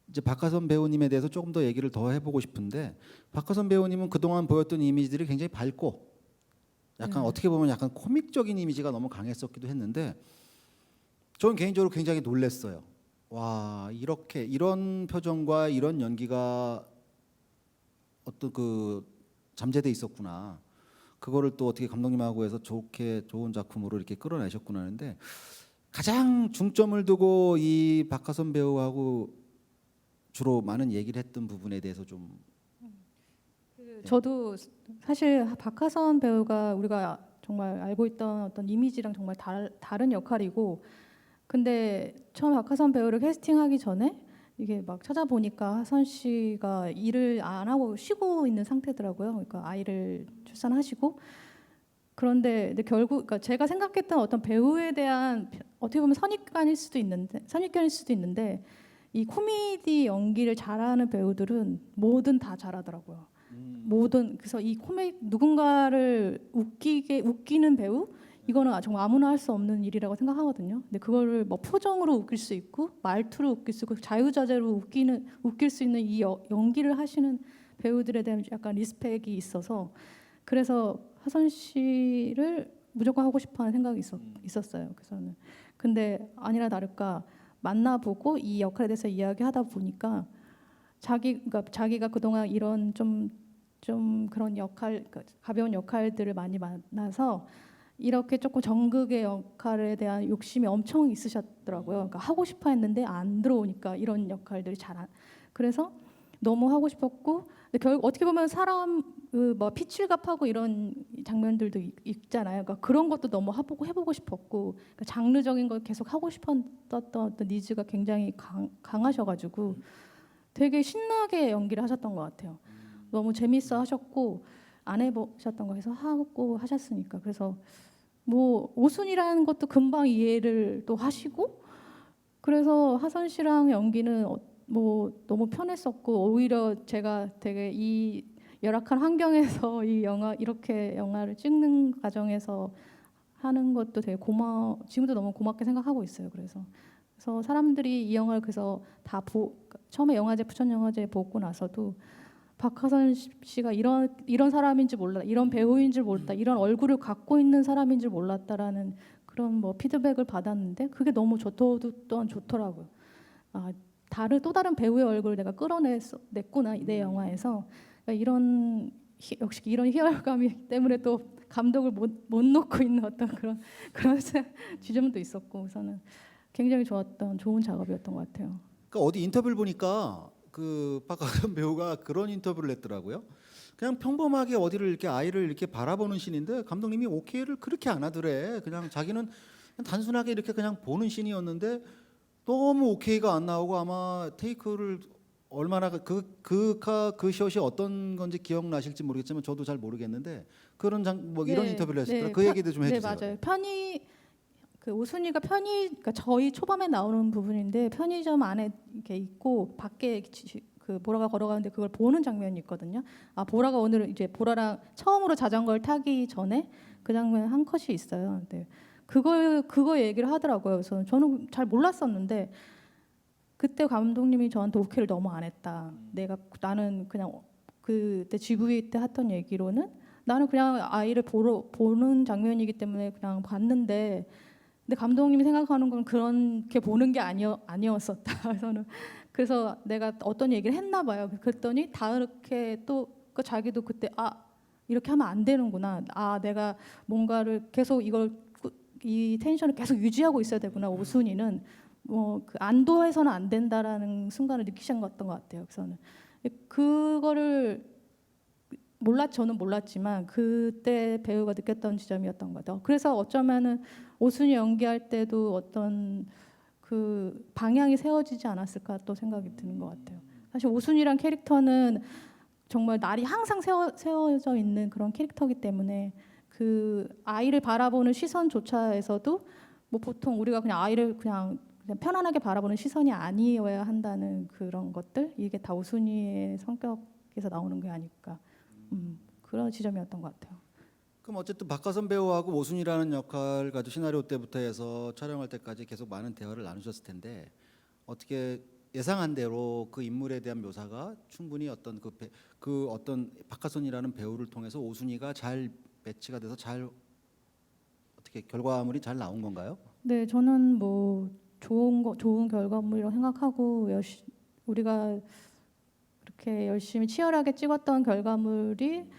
이제 박하선 배우님에 대해서 조금 더 얘기를 더 해보고 싶은데 박하선 배우님은 그동안 보였던 이미지들이 굉장히 밝고 약간 어떻게 보면 약간 코믹적인 이미지가 너무 강했었기도 했는데 저는 개인적으로 굉장히 놀랐어요. 와 이렇게 이런 표정과 이런 연기가 어떤 그 잠재돼 있었구나. 그거를 또 어떻게 감독님하고 해서 좋은 작품으로 이렇게 끌어내셨구나 하는데 가장 중점을 두고 이 박하선 배우하고 주로 많은 얘기를 했던 부분에 대해서 좀 저도 사실 박하선 배우가 우리가 정말 알고 있던 어떤 이미지랑 정말 다른 역할이고 근데 처음 박하선 배우를 캐스팅하기 전에 이게 막 찾아보니까 하선 씨가 일을 안 하고 쉬고 있는 상태더라고요. 그러니까 아이를 출산하시고 그런데 근데 결국 그러니까 제가 생각했던 어떤 배우에 대한 어떻게 보면 선입견일 수도 있는데 이 코미디 연기를 잘하는 배우들은 뭐든 다 잘하더라고요. 모든 그래서 이 누군가를 웃기는 배우 이거는 정말 아무나 할 수 없는 일이라고 생각하거든요. 근데 그거를 뭐 표정으로 웃길 수 있고 말투로 웃길 수 있고 자유자재로 웃길 수 있는 이 연기를 하시는 배우들에 대한 약간 리스펙이 있어서 그래서 하선 씨를 무조건 하고 싶어하는 생각이 있었어요. 그래서는 근데 아니나 다를까 만나보고 이 역할에 대해서 이야기하다 보니까 그러니까 자기가 그동안 이런 좀 그런 그러니까 가벼운 역할들을 많이 만나서 이렇게 조금 전극의 역할에 대한 욕심이 엄청 있으셨더라고요. 그러니까 하고 싶어 했는데 안 들어오니까 이런 역할들이 그래서 너무 하고 싶었고 결국 어떻게 보면 사람 뭐 피칠갑하고 이런 장면들도 있잖아요. 그러니까 그런 것도 너무 해보고 싶었고 그러니까 장르적인 걸 계속 하고 싶었던 어떤 니즈가 굉장히 강하셔가지고 되게 신나게 연기를 하셨던 것 같아요. 너무 재밌어 하셨고 안 해보셨던 거 해서 하고 하셨으니까 그래서 뭐 오순이라는 것도 금방 이해를 또 하시고 그래서 하선 씨랑 연기는 뭐 너무 편했었고 오히려 제가 되게 이 열악한 환경에서 이렇게 영화를 찍는 과정에서 하는 것도 되게 지금도 너무 고맙게 생각하고 있어요. 그래서 사람들이 이 영화를 그래서 처음에 부천 영화제 보고 나서도 박하선 씨가 이런 사람인지 몰라, 이런 배우인지 몰랐다, 이런 얼굴을 갖고 있는 사람인 줄 몰랐다라는 그런 뭐 피드백을 받았는데 그게 너무 좋더라고요. 또 다른 배우의 얼굴을 내가 끌어냈구나 내 영화에서 그러니까 역시 이런 희열감이 때문에 또 감독을 못 놓고 있는 어떤 그런 지점도 있었고 그래서는 굉장히 좋은 작업이었던 것 같아요. 그러니까 어디 인터뷰를 보니까 그 박하선 배우가 그런 인터뷰를 했더라고요. 그냥 평범하게 어디를 이렇게 아이를 이렇게 바라보는 씬인데 감독님이 오케이를 그렇게 안 하더래. 그냥 자기는 그냥 단순하게 이렇게 그냥 보는 씬이었는데 너무 오케이가 안 나오고 아마 테이크를 얼마나 그 샷이 어떤 건지 기억나실지 모르겠지만 저도 잘 모르겠는데 이런 인터뷰를 했었더라. 그 얘기도 좀 해주세요. 네, 맞아요. 오순이가 그러니까 저희 초반에 나오는 부분인데 편의점 안에 이렇게 있고 밖에 보라가 걸어가는데 그걸 보는 장면이 있거든요. 보라가 오늘 이제 보라랑 처음으로 자전거를 타기 전에 그 장면 한 컷이 있어요. 근데 그거 얘기를 하더라고요. 그래서 저는 잘 몰랐었는데 그때 감독님이 저한테 오케이를 너무 안 했다. 나는 그냥 그때 GV 때 했던 얘기로는 나는 그냥 아이를 보는 장면이기 때문에 그냥 봤는데 근데 감독님이 생각하는 건 그렇게 보는 게 아니었었다. 그래서 내가 어떤 얘기를 했나 봐요. 그랬더니 다르게 또 자기도 그때 이렇게 하면 안 되는구나. 내가 뭔가를 계속 이 텐션을 계속 유지하고 있어야 되구나. 오순이는 안도해서는 안 된다라는 순간을 느끼셨던 것 같아요. 그래서는 그거를 저는 몰랐지만 그때 배우가 느꼈던 지점이었던 것 같아요. 그래서 어쩌면은 오순이 연기할 때도 어떤 그 방향이 세워지지 않았을까 또 생각이 드는 것 같아요. 사실 오순이란 캐릭터는 정말 날이 항상 세워져 있는 그런 캐릭터이기 때문에 그 아이를 바라보는 시선조차에서도 뭐 보통 우리가 그냥 아이를 그냥 편안하게 바라보는 시선이 아니어야 한다는 그런 것들 이게 다 오순이의 성격에서 나오는 게 아닐까 그런 지점이었던 것 같아요. 그럼 어쨌든 박하선 배우하고 오순이라는 역할 가지고 시나리오 때부터 해서 촬영할 때까지 계속 많은 대화를 나누셨을 텐데 어떻게 예상한 대로 그 인물에 대한 묘사가 충분히 어떤 어떤 박하선이라는 배우를 통해서 오순이가 잘 매치가 돼서 어떻게 결과물이 잘 나온 건가요? 네, 저는 뭐 좋은 결과물이라고 생각하고 우리가 그렇게 열심히 치열하게 찍었던 결과물이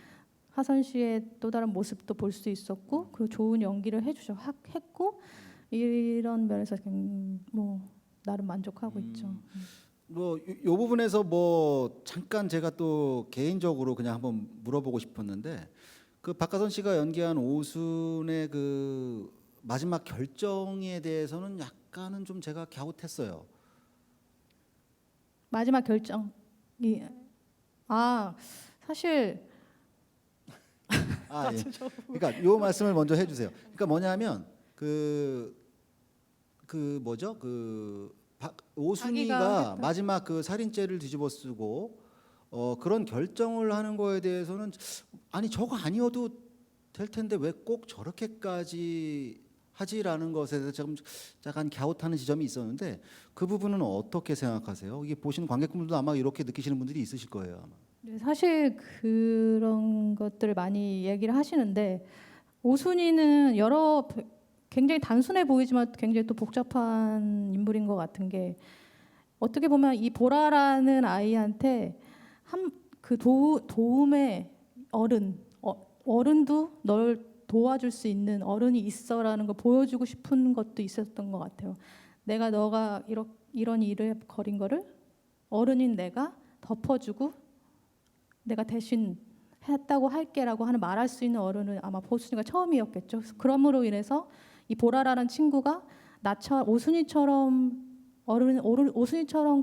하선 씨의 또 다른 모습도 볼 수 있었고 그 좋은 연기를 했고 이런 면에서 뭐 나름 만족하고 있죠. 요 부분에서 뭐 잠깐 제가 또 개인적으로 그냥 한번 물어보고 싶었는데 그 박하선 씨가 연기한 오순의 그 마지막 결정에 대해서는 약간은 좀 제가 갸웃했어요. 마지막 결정이 사실 예. 그러니까 요 말씀을 먼저 해주세요. 그러니까 뭐냐면 뭐죠? 오순이가 자기가 했다. 마지막 그 살인죄를 뒤집어쓰고 그런 결정을 하는 거에 대해서는 아니 저거 아니어도 될 텐데 왜 꼭 저렇게까지 하지라는 것에 대해서 좀 약간 갸웃하는 지점이 있었는데 그 부분은 어떻게 생각하세요? 이게 보시는 관객분들도 아마 이렇게 느끼시는 분들이 있으실 거예요. 아마. 네, 사실 그런 것들을 많이 얘기를 하시는데 오순이는 굉장히 단순해 보이지만 굉장히 또 복잡한 인물인 것 같은 게 어떻게 보면 이 보라라는 아이한테 그 도움의 어른도 널 도와줄 수 있는 어른이 있어라는 걸 보여주고 싶은 것도 있었던 것 같아요. 너가 이런 일을 벌인 거를 어른인 내가 덮어주고 내가 대신 했다고 할게라고 하는 말할 수 있는 어른은 아마 보순이가 처음이었겠죠. 그러므로 인해서 이 보라라는 친구가 오순이처럼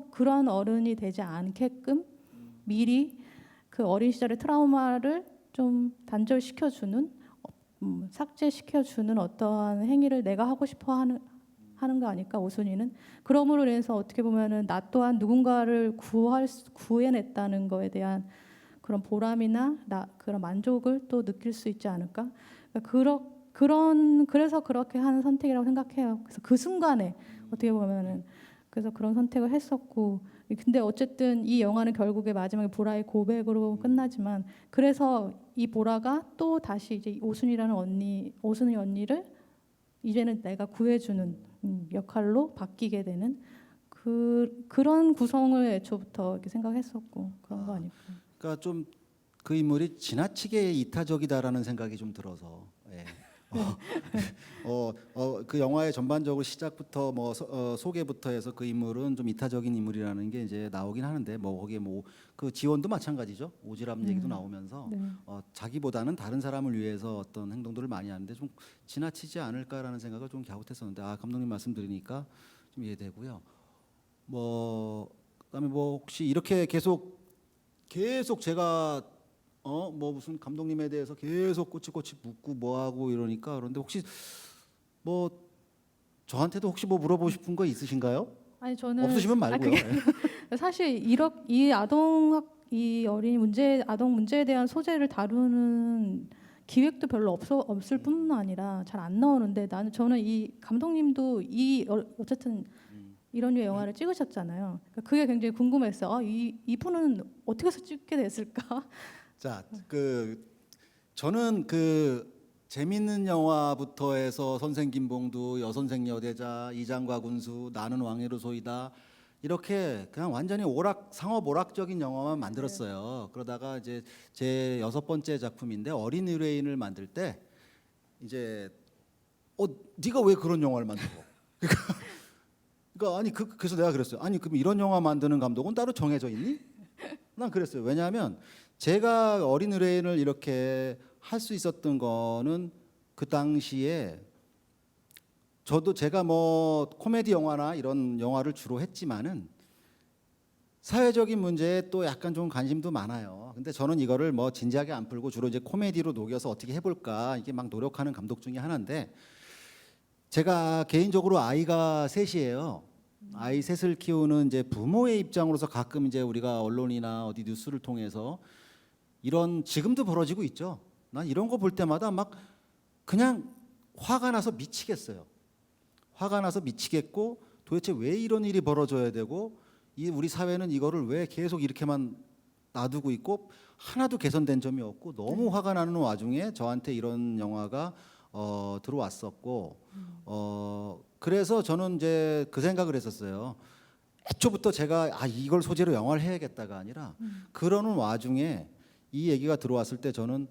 그런 어른이 되지 않게끔 미리 그 어린 시절의 트라우마를 좀 단절시켜주는 삭제시켜주는 어떠한 행위를 내가 하고 싶어 하는 거 아닐까 오순이는. 그러므로 인해서 어떻게 보면은 나 또한 누군가를 구해냈다는 거에 대한 그런 보람이나 그런 만족을 또 느낄 수 있지 않을까. 그래서 그렇게 하는 선택이라고 생각해요. 그래서 그 순간에 어떻게 보면은 그래서 그런 선택을 했었고, 근데 어쨌든 이 영화는 결국에 마지막에 보라의 고백으로 끝나지만, 그래서 이 보라가 또 다시 이제 오순이 언니를 이제는 내가 구해주는 역할로 바뀌게 되는 그런 구성을 애초부터 이렇게 생각했었고 그런 거 아닐까. 그러니까 좀 그 인물이 지나치게 이타적이다라는 생각이 좀 들어서 예. 그 영화의 전반적으로 시작부터 소개부터 해서 그 인물은 좀 이타적인 인물이라는 게 이제 나오긴 하는데 거기에 그 지원도 마찬가지죠. 오지랖 얘기도 나오면서 네. 자기보다는 다른 사람을 위해서 어떤 행동들을 많이 하는데 좀 지나치지 않을까라는 생각을 좀 갸웃했었는데 감독님 말씀 들으니까 좀 이해되고요. 그다음에 혹시 이렇게 계속 제가 무슨 감독님에 대해서 계속 꼬치꼬치 묻고 뭐하고 이러니까 그런데 혹시 저한테도 혹시 물어보고 싶은 거 있으신가요? 아니 저는 없으시면 말고요. 사실 이 어린이 아동 문제에 대한 소재를 다루는 기획도 별로 없을 뿐만 아니라 잘 안 나오는데 저는 이 감독님도 어쨌든 이런 류의 영화를 찍으셨잖아요. 그러니까 그게 굉장히 궁금했어요. 이분은 어떻게 해서 찍게 됐을까? 자, 저는 재밌는 영화부터 해서 선생 김봉두, 여선생 여대자, 이장과 군수, 나는 왕의로 소이다 이렇게 그냥 완전히 상업 오락적인 영화만 만들었어요. 그러다가 이제 제 6번째 작품인데 어린 의뢰인을 만들 때 이제 네가 왜 그런 영화를 만들어? 그러니까 아니 그래서 내가 그랬어요. 아니 그럼 이런 영화 만드는 감독은 따로 정해져 있니? 난 그랬어요. 왜냐하면 제가 어린 의뢰인을 이렇게 할 수 있었던 거는 그 당시에 제가 코미디 영화나 이런 영화를 주로 했지만은 사회적인 문제에 또 약간 좀 관심도 많아요. 근데 저는 이거를 진지하게 안 풀고 주로 이제 코미디로 녹여서 어떻게 해볼까 이게 막 노력하는 감독 중에 하나인데 제가 개인적으로 아이가 셋이에요. 아이 셋을 키우는 이제 부모의 입장으로서 가끔 이제 우리가 언론이나 어디 뉴스를 통해서 지금도 벌어지고 있죠. 난 이런 거 볼 때마다 막 그냥 화가 나서 미치겠어요. 화가 나서 미치겠고 도대체 왜 이런 일이 벌어져야 되고 우리 사회는 이거를 왜 계속 이렇게만 놔두고 있고 하나도 개선된 점이 없고 너무 화가 나는 와중에 저한테 이런 영화가 들어왔었고 그래서 저는 이제 그 생각을 했었어요. 애초부터 제가 이걸 소재로 영화를 해야겠다가 아니라 그러는 와중에 이 얘기가 들어왔을 때 저는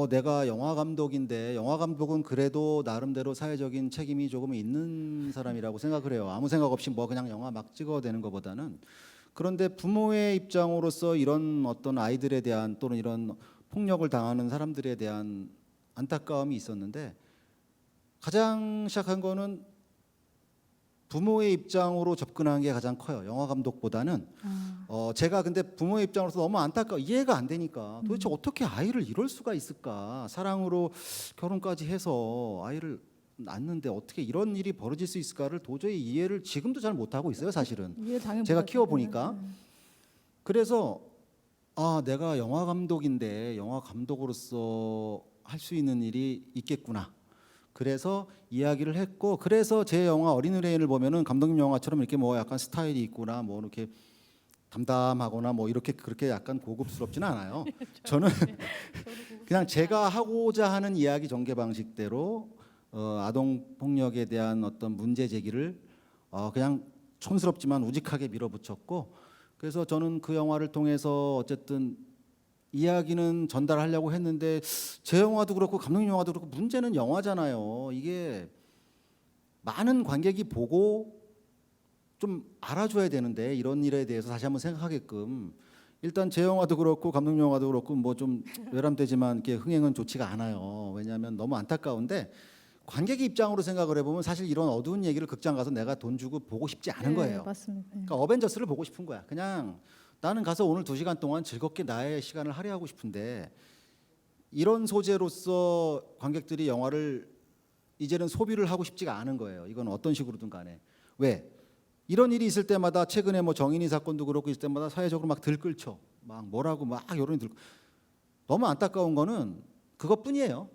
내가 영화 감독인데 영화 감독은 그래도 나름대로 사회적인 책임이 조금 있는 사람이라고 생각을 해요. 아무 생각 없이 그냥 영화 막 찍어대는 것보다는. 그런데 부모의 입장으로서 이런 어떤 아이들에 대한 또는 이런 폭력을 당하는 사람들에 대한 안타까움이 있었는데 가장 시작한 거는 부모의 입장으로 접근하는 게 가장 커요. 영화 감독보다는. 제가 근데 부모의 입장으로서 너무 이해가 안 되니까 도대체 어떻게 아이를 이럴 수가 있을까? 사랑으로 결혼까지 해서 아이를 낳는데 어떻게 이런 일이 벌어질 수 있을까를 도저히 이해를 지금도 잘 못하고 있어요, 사실은. 이해 당연히 제가 못하죠. 키워보니까. 그래서 아, 내가 영화 감독인데 영화 감독으로서 할 수 있는 일이 있겠구나. 그래서 이야기를 했고, 그래서 제 영화 어린 의뢰인을 보면은 감독님 영화처럼 이렇게 뭐 약간 스타일이 있구나, 뭐 이렇게 담담하거나 뭐 이렇게 그렇게 약간 고급스럽지는 않아요. 저는 그냥 제가 하고자 하는 이야기 전개 방식대로 아동 폭력에 대한 어떤 문제 제기를 그냥 촌스럽지만 우직하게 밀어붙였고, 그래서 저는 그 영화를 통해서 어쨌든 이야기는 전달하려고 했는데, 제 영화도 그렇고 감독님 영화도 그렇고 문제는 영화잖아요. 이게 많은 관객이 보고 좀 알아줘야 되는데, 이런 일에 대해서 다시 한번 생각하게끔. 일단 제 영화도 그렇고 감독님 영화도 그렇고 뭐 좀 외람되지만 이렇게 흥행은 좋지가 않아요. 왜냐하면 너무 안타까운데, 관객의 입장으로 생각을 해보면 사실 이런 어두운 얘기를 극장 가서 내가 돈 주고 보고 싶지 않은 네, 거예요. 맞습니다. 네. 그러니까 어벤져스를 보고 싶은 거야. 그냥 나는 가서 오늘 2시간 동안 즐겁게 나의 시간을 할애하고 싶은데, 이런 소재로서 관객들이 영화를 이제는 소비를 하고 싶지가 않은 거예요. 이건 어떤 식으로든 간에. 왜? 이런 일이 있을 때마다, 최근에 뭐 정인이 사건도 그렇고 있을 때마다 사회적으로 막 들끓죠. 막 뭐라고 막 여론이 들고. 너무 안타까운 거는 그것뿐이에요.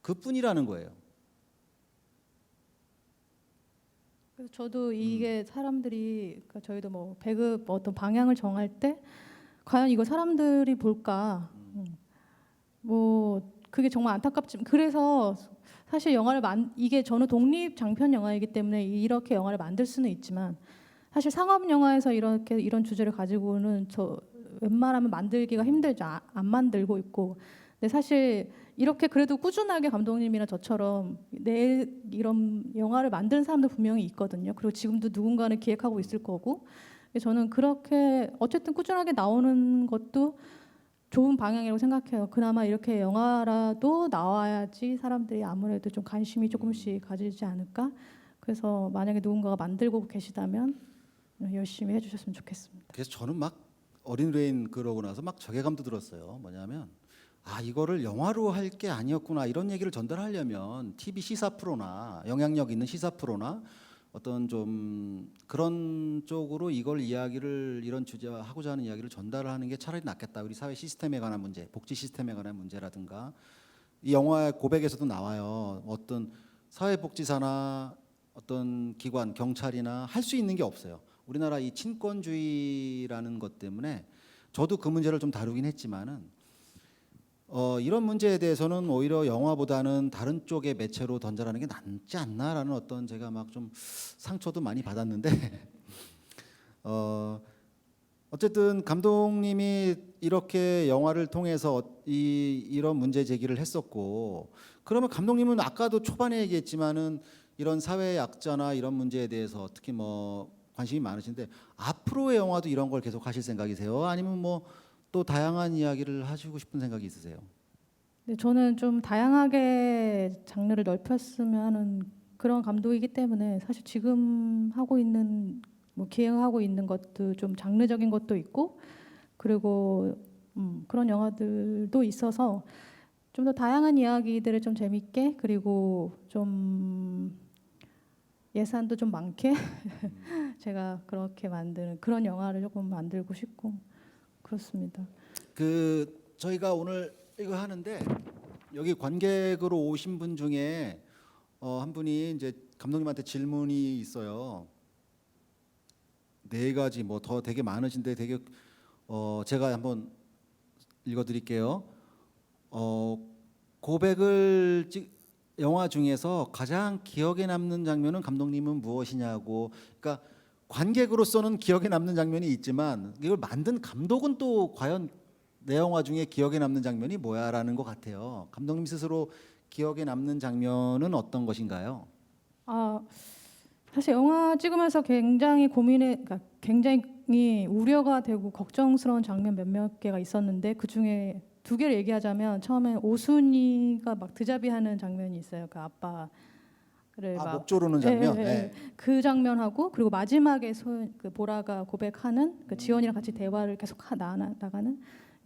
그뿐이라는 거예요. 그래서 저도 이게 사람들이, 그러니까 저희도 뭐 배급 어떤 방향을 정할 때 과연 이거 사람들이 볼까? 뭐 그게 정말 안타깝지만, 그래서 사실 이게 저는 독립 장편 영화이기 때문에 이렇게 영화를 만들 수는 있지만, 사실 상업 영화에서 이런 주제를 가지고는 저 웬만하면 만들기가 힘들죠. 안 만들고 있고. 근데 사실 이렇게 그래도 꾸준하게 감독님이나 저처럼 이런 영화를 만드는 사람들 분명히 있거든요. 그리고 지금도 누군가는 기획하고 있을 거고. 저는 그렇게 어쨌든 꾸준하게 나오는 것도 좋은 방향이라고 생각해요. 그나마 이렇게 영화라도 나와야지 사람들이 아무래도 좀 관심이 조금씩 가지지 않을까. 그래서 만약에 누군가가 만들고 계시다면 열심히 해주셨으면 좋겠습니다. 그래서 저는 막 어린 의뢰인 그러고 나서 막 자괴감도 들었어요. 뭐냐면 이거를 영화로 할 게 아니었구나, 이런 얘기를 전달하려면 TV 시사 프로나 영향력 있는 시사 프로나 어떤 좀 그런 쪽으로 이걸 이야기를, 이런 주제 하고자 하는 이야기를 전달하는 게 차라리 낫겠다. 우리 사회 시스템에 관한 문제, 복지 시스템에 관한 문제라든가, 이 영화의 고백에서도 나와요. 어떤 사회복지사나 어떤 기관, 경찰이나 할 수 있는 게 없어요. 우리나라 이 친권주의라는 것 때문에, 저도 그 문제를 좀 다루긴 했지만은 이런 문제에 대해서는 오히려 영화보다는 다른 쪽의 매체로 던져라는 게 낫지 않나라는 어떤, 제가 막 좀 상처도 많이 받았는데 어쨌든 감독님이 이렇게 영화를 통해서 이런 문제 제기를 했었고, 그러면 감독님은 아까도 초반에 얘기했지만은 이런 사회 약자나 이런 문제에 대해서 특히 뭐 관심이 많으신데, 앞으로의 영화도 이런 걸 계속 하실 생각이세요? 아니면 뭐 또 다양한 이야기를 하시고 싶은 생각이 있으세요? 네, 저는 좀 다양하게 장르를 넓혔으면 하는 그런 감독이기 때문에, 사실 지금 하고 있는 뭐 기획하고 있는 것도 좀 장르적인 것도 있고, 그리고 그런 영화들도 있어서 좀 더 다양한 이야기들을 좀 재밌게, 그리고 좀 예산도 좀 많게 제가 그렇게 만드는 그런 영화를 조금 만들고 싶고 그렇습니다. 저희가 오늘 이거 하는데, 여기 관객으로 오신 분 중에 한 분이 이제 감독님한테 질문이 있어요. 4가지, 뭐 더 되게 많으신데 되게 제가 한번 읽어드릴게요. 고백을 영화 중에서 가장 기억에 남는 장면은 감독님은 무엇이냐고. 그러니까 관객으로서는 기억에 남는 장면이 있지만, 이걸 만든 감독은 또 과연 내 영화 중에 기억에 남는 장면이 뭐야라는 것 같아요. 감독님 스스로 기억에 남는 장면은 어떤 것인가요? 사실 영화 찍으면서 굉장히 그러니까 굉장히 우려가 되고 걱정스러운 장면 몇몇 개가 있었는데, 그 중에 2개를 얘기하자면, 처음에 오순이가 막 드자비하는 장면이 있어요. 그 아빠를 막 목 조르는 장면. 네. 그 장면하고, 그리고 마지막에 그 보라가 고백하는 그 지원이랑 같이 대화를 계속 나가는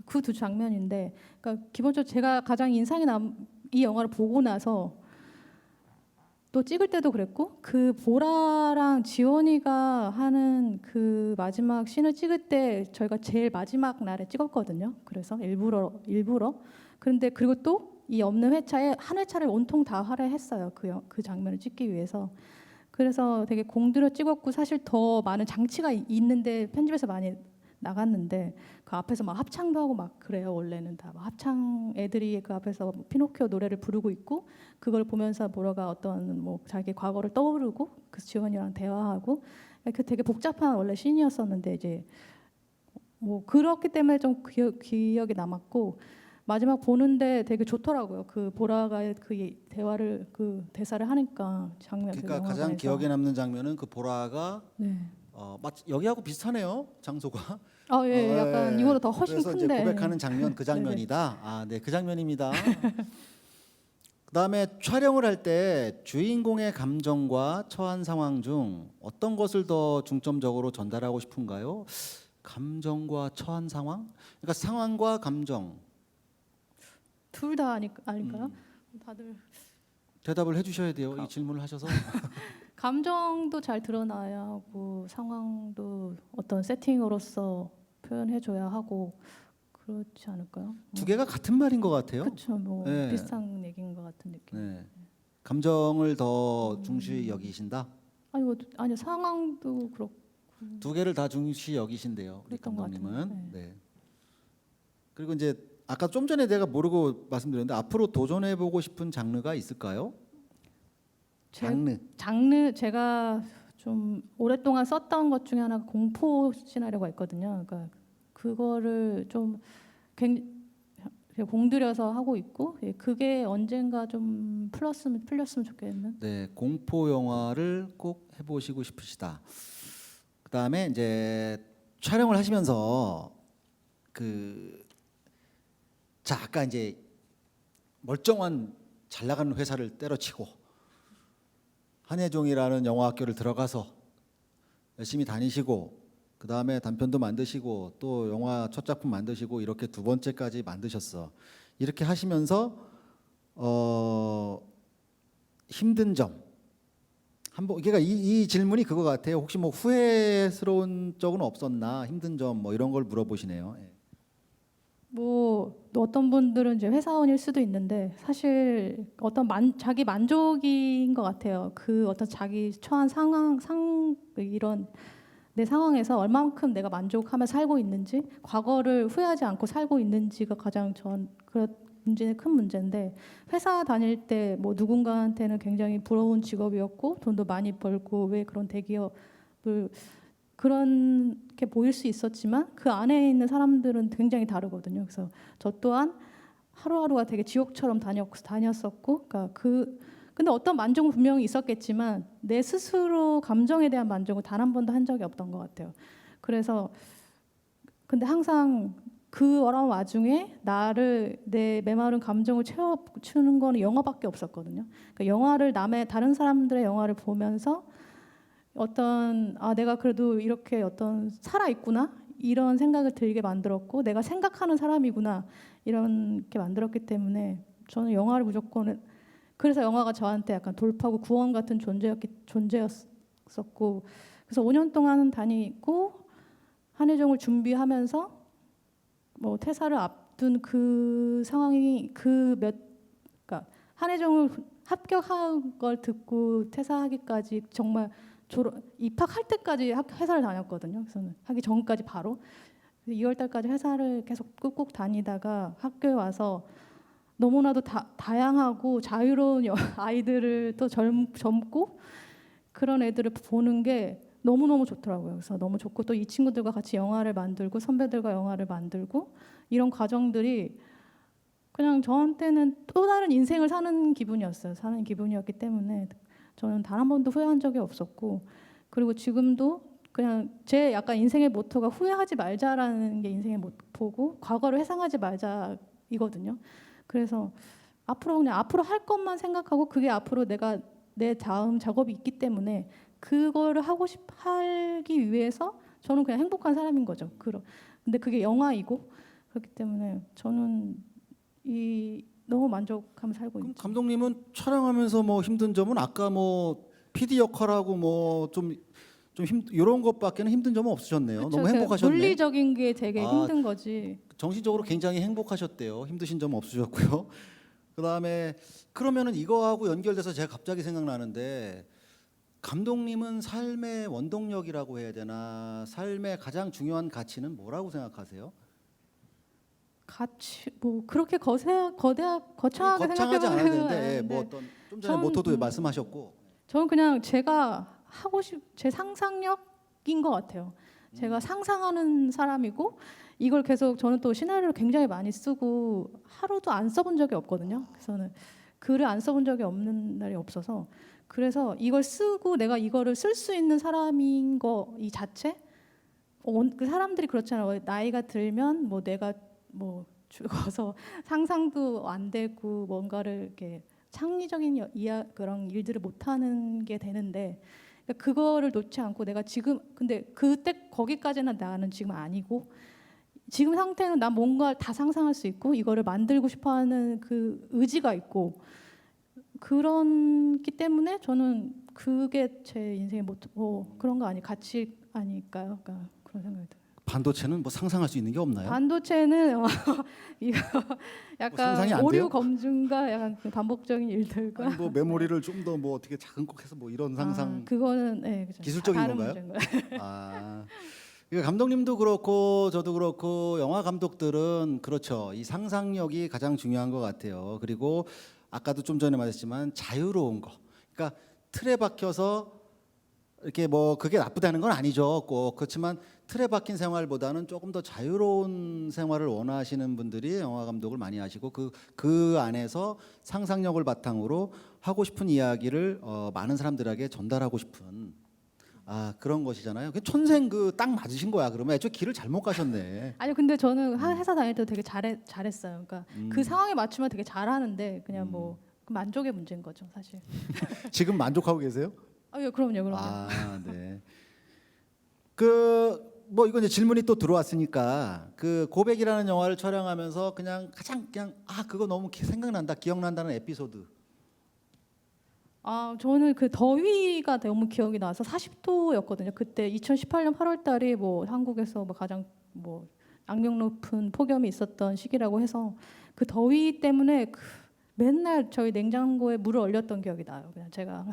그 2 장면인데, 그러니까 기본적으로 제가 가장 이 영화를 보고 나서 또 찍을 때도 그랬고 그 보라랑 지원이가 하는 그 마지막 씬을 찍을 때 저희가 제일 마지막 날에 찍었거든요. 그래서 일부러 그런데 그리고 또 이 없는 회차에 한 회차를 온통 다 할애했어요. 그 장면을 찍기 위해서. 그래서 되게 공들여 찍었고 사실 더 많은 장치가 있는데 편집에서 많이 나갔는데 그 앞에서 막 합창도 하고 막 그래요. 원래는 다 막 합창 애들이 그 앞에서 피노키오 노래를 부르고 있고 그걸 보면서 보라가 어떤 뭐 자기 과거를 떠오르고 그 지원이랑 대화하고 그 되게 복잡한 원래 씬이었었는데 이제 뭐 그렇기 때문에 좀 기억에 남았고 마지막 보는데 되게 좋더라고요. 그 보라가 그 대화를 그 대사를 하니까 장면. 그러니까 가장 기억에 남는 장면은 그 보라가 네. 여기하고 비슷하네요. 장소가. 예, 약간 예. 이거보다 더 훨씬 그래서 큰데. 이제 고백하는 장면 그 장면이다. 아, 네, 그 장면입니다. 그다음에 촬영을 할 때 주인공의 감정과 처한 상황 중 어떤 것을 더 중점적으로 전달하고 싶은가요? 감정과 처한 상황? 그러니까 상황과 감정. 둘 다 아닐까요? 다들 대답을 해주셔야 돼요. 이 질문을 하셔서. 감정도 잘 드러나야 하고 상황도 어떤 세팅으로서 표현해줘야 하고 그렇지 않을까요? 두 개가 같은 말인 것 같아요. 그렇죠. 뭐 네. 비슷한 얘기인 것 같은 느낌. 네. 감정을 더 중시 여기신다. 아니 상황도 그렇고 두 개를 다 중시 여기신대요. 우리 그랬던 것 감독님은. 같은데. 네. 그리고 이제 아까 좀 전에 내가 모르고 말씀드렸는데 앞으로 도전해 보고 싶은 장르가 있을까요? 장르. 제가 좀 오랫동안 썼던 것 중에 하나가 공포 시나리오가 있거든요. 그러니까 그거를 좀 공들여서 하고 있고 그게 언젠가 좀 풀렸으면 좋겠는. 네, 공포 영화를 꼭 해보시고 싶으시다. 그다음에 이제 촬영을 하시면서 아까 이제 멀쩡한 잘 나가는 회사를 때려치고 한예종이라는 영화학교를 들어가서 열심히 다니시고 그 다음에 단편도 만드시고 또 영화 첫 작품 만드시고 이렇게 두 번째까지 만드셨어. 이렇게 하시면서 힘든 점 그러니까 이 질문이 그거 같아요. 혹시 뭐 후회스러운 적은 없었나? 힘든 점 뭐 이런 걸 물어보시네요. 예. 뭐 어떤 분들은 이제 회사원일 수도 있는데 사실 어떤 자기 만족인 것 같아요. 그 어떤 자기 처한 이런 내 상황에서 얼만큼 내가 만족하며 살고 있는지, 과거를 후회하지 않고 살고 있는지가 가장 문제는 큰 문제인데 회사 다닐 때 뭐 누군가한테는 굉장히 부러운 직업이었고 돈도 많이 벌고 왜 그런 대기업을 그렇게 보일 수 있었지만 그 안에 있는 사람들은 굉장히 다르거든요. 그래서 저 또한 하루하루가 되게 지옥처럼 다녔었고, 근데 어떤 만족은 분명히 있었겠지만 내 스스로 감정에 대한 만족은 단 한 번도 한 적이 없던 것 같아요. 그래서 근데 항상 그 어려운 와중에 내 메마른 감정을 채워주는 거는 영화밖에 없었거든요. 그러니까 영화를 다른 사람들의 영화를 보면서 내가 그래도 이렇게 살아 있구나 이런 생각을 들게 만들었고 내가 생각하는 사람이구나 이렇게 만들었기 때문에 저는 영화를 무조건 그래서 영화가 저한테 약간 돌파구 구원 같은 존재였었고 그래서 5년 동안 다니고 한예종을 준비하면서 뭐 퇴사를 앞둔 그 상황이 그러니까 한예종을 합격한 걸 듣고 퇴사하기까지 정말 입학할 때까지 회사를 다녔거든요. 그래서 하기 전까지 바로 2월 달까지 회사를 계속 꾹꾹 다니다가 학교에 와서 너무나도 다양하고 자유로운 아이들을 또 젊고 그런 애들을 보는 게 너무너무 좋더라고요. 그래서 너무 좋고 또 이 친구들과 같이 영화를 만들고 선배들과 영화를 만들고 이런 과정들이 그냥 저한테는 또 다른 인생을 사는 기분이었어요. 사는 기분이었기 때문에 저는 단 한 번도 후회한 적이 없었고 그리고 지금도 그냥 제 약간 인생의 모토가 후회하지 말자라는 게 인생의 모토고 과거를 회상하지 말자이거든요. 그래서 앞으로 할 것만 생각하고 그게 앞으로 내 다음 작업이 있기 때문에 그거를 하기 위해서 저는 그냥 행복한 사람인 거죠. 근데 그게 영화이고 그렇기 때문에 저는 너무 만족하며 살고 그럼 있죠. 감독님은 촬영하면서 뭐 힘든 점은 아까 뭐 PD 역할하고 뭐 좀 이런 것밖에는 힘든 점은 없으셨네요. 그쵸, 너무 제가 행복하셨네. 물리적인 게 되게 아, 힘든 거지. 정신적으로 굉장히 행복하셨대요. 힘드신 점은 없으셨고요. 그다음에 그러면은 이거하고 연결돼서 제가 갑자기 생각나는데 감독님은 삶의 원동력이라고 해야 되나? 삶의 가장 중요한 가치는 뭐라고 생각하세요? 같이 뭐 그렇게 거창하게 거창하지 않아야 생각해보면 되는데 예, 뭐 어떤 좀 전에 전, 모토도 말씀하셨고 저는 그냥 제가 제 상상력인 것 같아요. 제가 상상하는 사람이고 이걸 계속 저는 또 시나리오를 굉장히 많이 쓰고 하루도 안 써본 적이 없거든요. 그래서는 글을 안 써본 적이 없는 날이 없어서 그래서 이걸 쓰고 내가 이거를 쓸 수 있는 사람인 거 이 자체 그 사람들이 그렇잖아요. 나이가 들면 뭐 내가 뭐 죽어서 상상도 안 되고 뭔가를 이렇게 창의적인 그런 일들을 못 하는 게 되는데 그러니까 그거를 놓지 않고 내가 지금 근데 그때 거기까지는 나는 지금 아니고 지금 상태는 난 뭔가 다 상상할 수 있고 이거를 만들고 싶어하는 그 의지가 있고 그렇기 때문에 저는 그게 제 인생의 모토 그런 거 가치 아닐까요? 그러니까 그런 생각이 들어요. 반도체는 뭐 상상할 수 있는 게 없나요? 반도체는 이거 상상이 약간 안 오류 돼요? 검증과 약간 그 반복적인 일들과 아니, 뭐 메모리를 좀 더 뭐 어떻게 작은 꼭 해서 뭐 이런 상상 그거는 네, 그죠. 기술적인 다른 건가요? 문제인 거예요. 아, 이거 감독님도 그렇고 저도 그렇고 영화 감독들은 그렇죠. 이 상상력이 가장 중요한 것 같아요. 그리고 아까도 좀 전에 말했지만 자유로운 거. 그러니까 틀에 박혀서 이렇게 뭐 그게 나쁘다는 건 아니죠. 꼭 그렇지만 틀에 박힌 생활보다는 조금 더 자유로운 생활을 원하시는 분들이 영화 감독을 많이 하시고 그 안에서 상상력을 바탕으로 하고 싶은 이야기를 많은 사람들에게 전달하고 싶은 그런 것이잖아요. 그 천생 그 딱 맞으신 거야. 그러면 애초에 길을 잘못 가셨네. 아니 근데 저는 회사 다닐 때도 되게 잘했어요. 그러니까 그 상황에 맞추면 되게 잘하는데 그냥 뭐 그 만족의 문제인 거죠, 사실. 지금 만족하고 계세요? 예, 그럼요. 네. 그 뭐 이건 이제 질문이 또 들어왔으니까 그 고백이라는 영화를 촬영하면서 그냥 가장 그냥 그거 너무 생각난다, 기억난다는 에피소드. 저는 그 더위가 너무 기억이 나서 40도였거든요. 그때 2018년 8월 달이 뭐 한국에서 뭐 가장 뭐 악명 높은 폭염이 있었던 시기라고 해서 그 더위 때문에 맨날 저희 냉장고에 물을 얼렸던 기억이 나요. 그냥 제가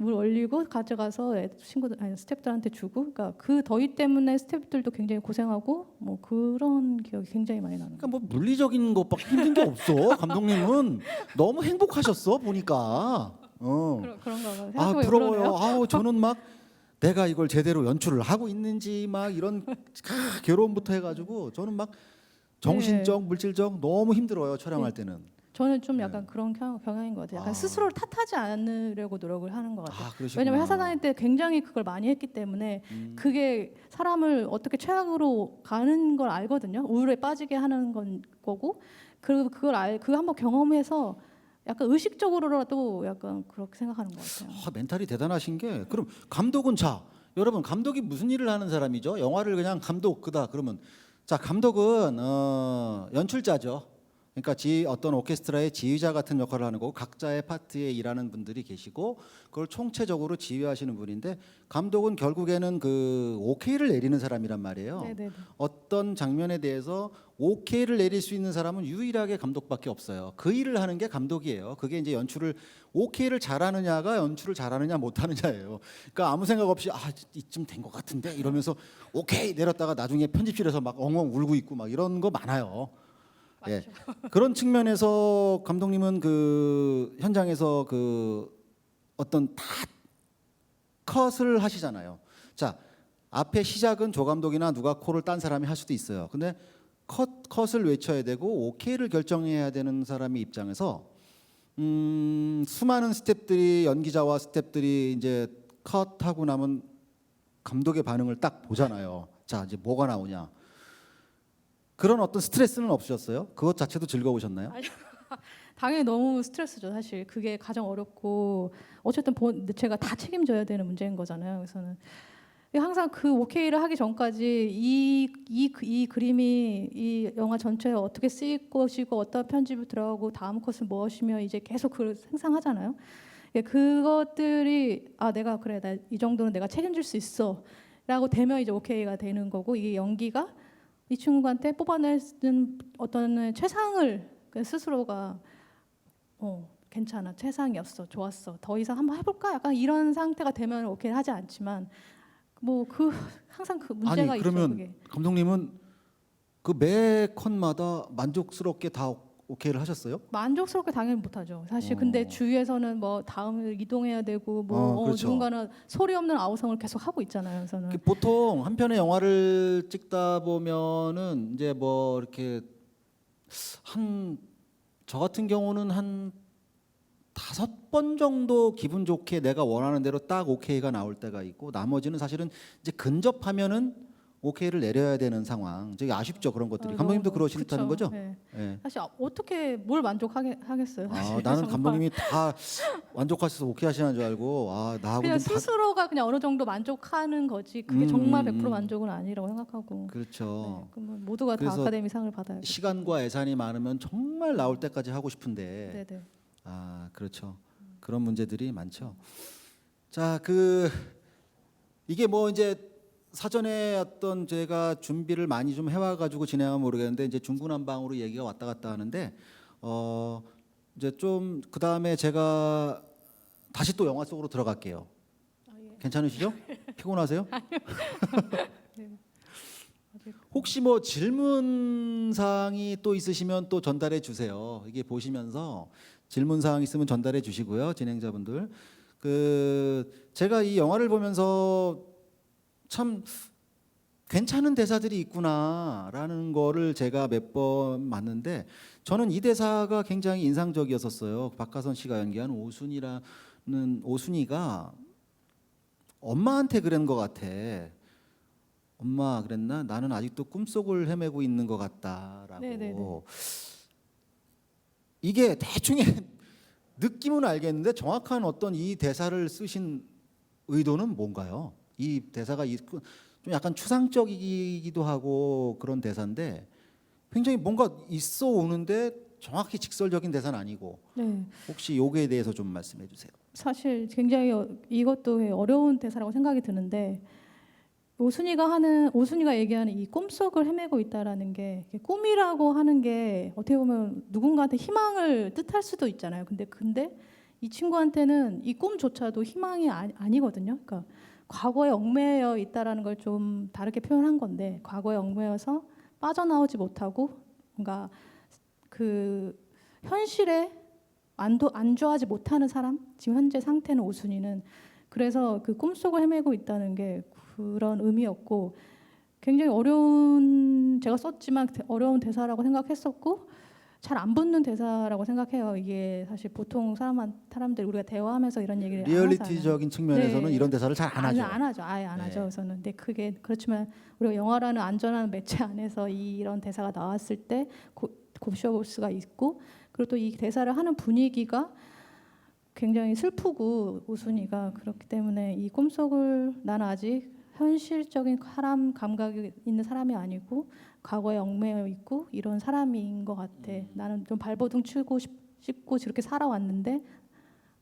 물 얼리고 가져가서 스태프들한테 주고, 그러니까 그 더위 때문에 스태프들도 굉장히 고생하고 뭐 그런 기억이 굉장히 많이 나는. 그러니까 뭐 물리적인 것밖에 힘든 게 없어. 감독님은 너무 행복하셨어 보니까. 그런가 봐요. 부러워요. 저는 막 내가 이걸 제대로 연출을 하고 있는지 막 이런 괴로움부터 해가지고 저는 막 정신적, 물질적 너무 힘들어요 촬영할 때는. 저는 좀 약간 그런 경향인 것 같아요. 약간 스스로를 탓하지 않으려고 노력을 하는 것 같아요. 그러시구나. 왜냐면 회사 다닐 때 굉장히 그걸 많이 했기 때문에 그게 사람을 어떻게 최악으로 가는 걸 알거든요. 우울에 빠지게 하는 거고 그걸 그거 한번 경험해서 약간 의식적으로라도 약간 그렇게 생각하는 것 같아요. 멘탈이 대단하신 게 그럼 감독은 여러분 감독이 무슨 일을 하는 사람이죠? 영화를 그냥 감독 그러면 감독은 연출자죠. 그러니까 어떤 오케스트라의 지휘자 같은 역할을 하는 거고 각자의 파트에 일하는 분들이 계시고 그걸 총체적으로 지휘하시는 분인데 감독은 결국에는 그 오케이를 내리는 사람이란 말이에요. 네네네. 어떤 장면에 대해서 오케이를 내릴 수 있는 사람은 유일하게 감독밖에 없어요. 그 일을 하는 게 감독이에요. 그게 이제 오케이를 잘하느냐가 연출을 잘하느냐 못하느냐예요. 그러니까 아무 생각 없이 이쯤 된 것 같은데 이러면서 오케이 내렸다가 나중에 편집실에서 막 엉엉 울고 있고 막 이런 거 많아요. 예. 그런 측면에서 감독님은 그 현장에서 그 어떤 다 컷을 하시잖아요. 앞에 시작은 조 감독이나 누가 콜을 딴 사람이 할 수도 있어요. 근데 컷을 외쳐야 되고 오케이를 결정해야 되는 사람의 입장에서 수많은 스태프들이 연기자와 스태프들이 이제 컷하고 나면 감독의 반응을 딱 보잖아요. 이제 뭐가 나오냐. 그런 어떤 스트레스는 없으셨어요? 그것 자체도 즐거우셨나요? 당연히 너무 스트레스죠. 사실 그게 가장 어렵고 어쨌든 제가 다 책임져야 되는 문제인 거잖아요. 그래서는 항상 그 오케이를 하기 전까지 이 그림이 이 영화 전체에 어떻게 쓰일 것이고 어떤 편집이 들어가고 다음 컷은 무엇이며 이제 계속 그걸 생상하잖아요. 예, 그것들이 내가 그래 나 이 정도는 내가 책임질 수 있어라고 되면 이제 오케이가 되는 거고 이게 연기가 이 친구한테 뽑아내는 어떤 최상을 스스로가 괜찮아 최상이었어 좋았어 더 이상 한번 해볼까 약간 이런 상태가 되면 오케이 하지 않지만 뭐 항상 그 문제가 아니 있죠. 그러면 그게. 감독님은 그 매 컷마다 만족스럽게 다 오케이를 하셨어요? 만족스럽게 당연히 못하죠. 사실 근데 주위에서는 뭐 다음을 이동해야 되고 뭐 그렇죠. 누군가는 소리 없는 아우성을 계속 하고 있잖아요. 저는 보통 한 편의 영화를 찍다 보면은 이제 뭐 이렇게 저 같은 경우는 한 5번 정도 기분 좋게 내가 원하는 대로 딱 오케이가 나올 때가 있고 나머지는 사실은 이제 근접하면은 오케이를 내려야 되는 상황. 되게 아쉽죠 그런 것들이. 감독님도 그러시다는 거죠? 네. 네. 사실 어떻게 뭘 만족하겠어요. 사실. 나는 감독님이 다 만족하셔서 오케이 하시는 줄 알고 나하고 그냥 좀 스스로가 그냥 어느 정도 만족하는 거지. 그게 정말 100% 만족은 아니라고 생각하고. 그렇죠. 네, 그러면 모두가 다 그래서 아카데미 상을 받아야 돼. 시간과 예산이 많으면 정말 나올 때까지 하고 싶은데 네네. 그렇죠. 그런 문제들이 많죠. 자, 이게 뭐 이제 사전에 어떤 제가 준비를 많이 좀 해와 가지고 진행하면 모르겠는데 이제 중구난방으로 얘기가 왔다 갔다 하는데 이제 좀 그 다음에 제가 다시 또 영화 속으로 들어갈게요. 예. 괜찮으시죠? 피곤하세요? 네. 혹시 뭐 질문 사항이 또 있으시면 또 전달해 주세요. 이게 보시면서 질문 사항 있으면 전달해 주시고요, 진행자분들. 제가 이 영화를 보면서 참 괜찮은 대사들이 있구나라는 거를 제가 몇 번 봤는데 저는 이 대사가 굉장히 인상적이었었어요. 박하선 씨가 연기한 오순이가 엄마한테 그런 것 같아. 엄마 그랬나? 나는 아직도 꿈속을 헤매고 있는 것 같다라고. 네네네. 이게 대충의 느낌은 알겠는데 정확한 어떤 이 대사를 쓰신 의도는 뭔가요? 이 대사가 좀 약간 추상적이기도 하고 그런 대사인데 굉장히 뭔가 있어 오는데 정확히 직설적인 대사는 아니고 네. 혹시 요거에 대해서 좀 말씀해 주세요. 사실 굉장히 이것도 어려운 대사라고 생각이 드는데 오순이가 얘기하는 이 꿈속을 헤매고 있다라는 게 꿈이라고 하는 게 어떻게 보면 누군가한테 희망을 뜻할 수도 있잖아요. 근데 이 친구한테는 이 꿈조차도 희망이 아니거든요. 그러니까 과거에 얽매여 있다라는 걸 좀 다르게 표현한 건데 과거에 얽매여서 빠져나오지 못하고 뭔가 그 현실에 안주하지 못하는 사람 지금 현재 상태는 오순이는 그래서 그 꿈속을 헤매고 있다는 게 그런 의미였고 굉장히 제가 썼지만 어려운 대사라고 생각했었고 잘 안 붙는 대사라고 생각해요. 이게 사실 보통 사람들 우리가 대화하면서 이런 얘기를 리얼리티적인 측면에서는 네. 이런 대사를 잘 안 하죠. 안 하죠. 아예 안 네. 하죠. 저는 근데 그게 그렇지만 우리가 영화라는 안전한 매체 안에서 이런 대사가 나왔을 때 곱씹어볼 수가 있고 그리고 또 이 대사를 하는 분위기가 굉장히 슬프고 오순이가 그렇기 때문에 이 꿈속을 나는 아직 현실적인 사람 감각이 있는 사람이 아니고 과거에 얽매여 있고 이런 사람인 것 같아. 나는 좀 발버둥 치고 싶고 저렇게 살아왔는데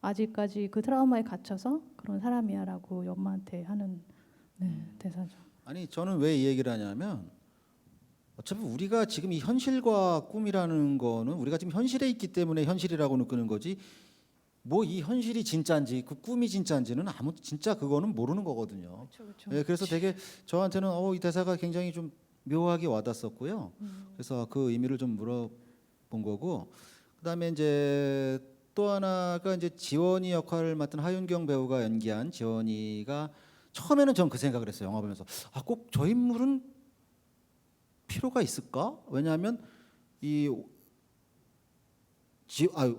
아직까지 그 트라우마에 갇혀서 그런 사람이야라고 엄마한테 하는 대사죠. 아니 저는 왜 이 얘기를 하냐면 어차피 우리가 지금 이 현실과 꿈이라는 거는 우리가 지금 현실에 있기 때문에 현실이라고 느끼는 거지 뭐 이 현실이 진짜인지 그 꿈이 진짜인지는 진짜 그거는 모르는 거거든요. 그렇죠. 네, 그래서 되게 저한테는 이 대사가 굉장히 좀 묘하게 와닿았었고요. 그래서 그 의미를 좀 물어본 거고 그다음에 이제 또 하나가 이제 지원이 역할을 맡은 하윤경 배우가 연기한 지원이가 처음에는 전 그 생각을 했어요. 영화 보면서 꼭 저 인물은 필요가 있을까? 왜냐하면 이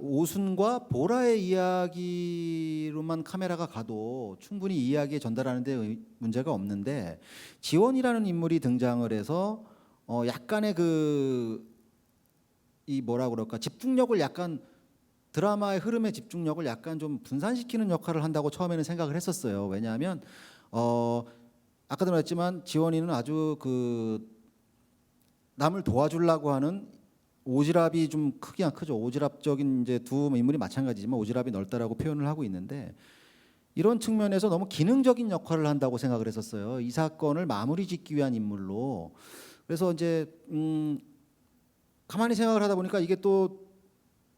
오순과 보라의 이야기로만 카메라가 가도 충분히 이야기에 전달하는 데 문제가 없는데 지원이라는 인물이 등장을 해서 약간의 이 뭐라 그럴까 집중력을 약간 드라마의 흐름의 집중력을 약간 좀 분산시키는 역할을 한다고 처음에는 생각을 했었어요. 왜냐하면 아까도 말했지만 지원이는 아주 그 남을 도와주려고 하는 오지랖이 좀 크긴 크죠. 오지랖적인 이제 두 인물이 마찬가지지만 오지랖이 넓다라고 표현을 하고 있는데 이런 측면에서 너무 기능적인 역할을 한다고 생각을 했었어요. 이 사건을 마무리 짓기 위한 인물로. 그래서 이제 가만히 생각을 하다 보니까 이게 또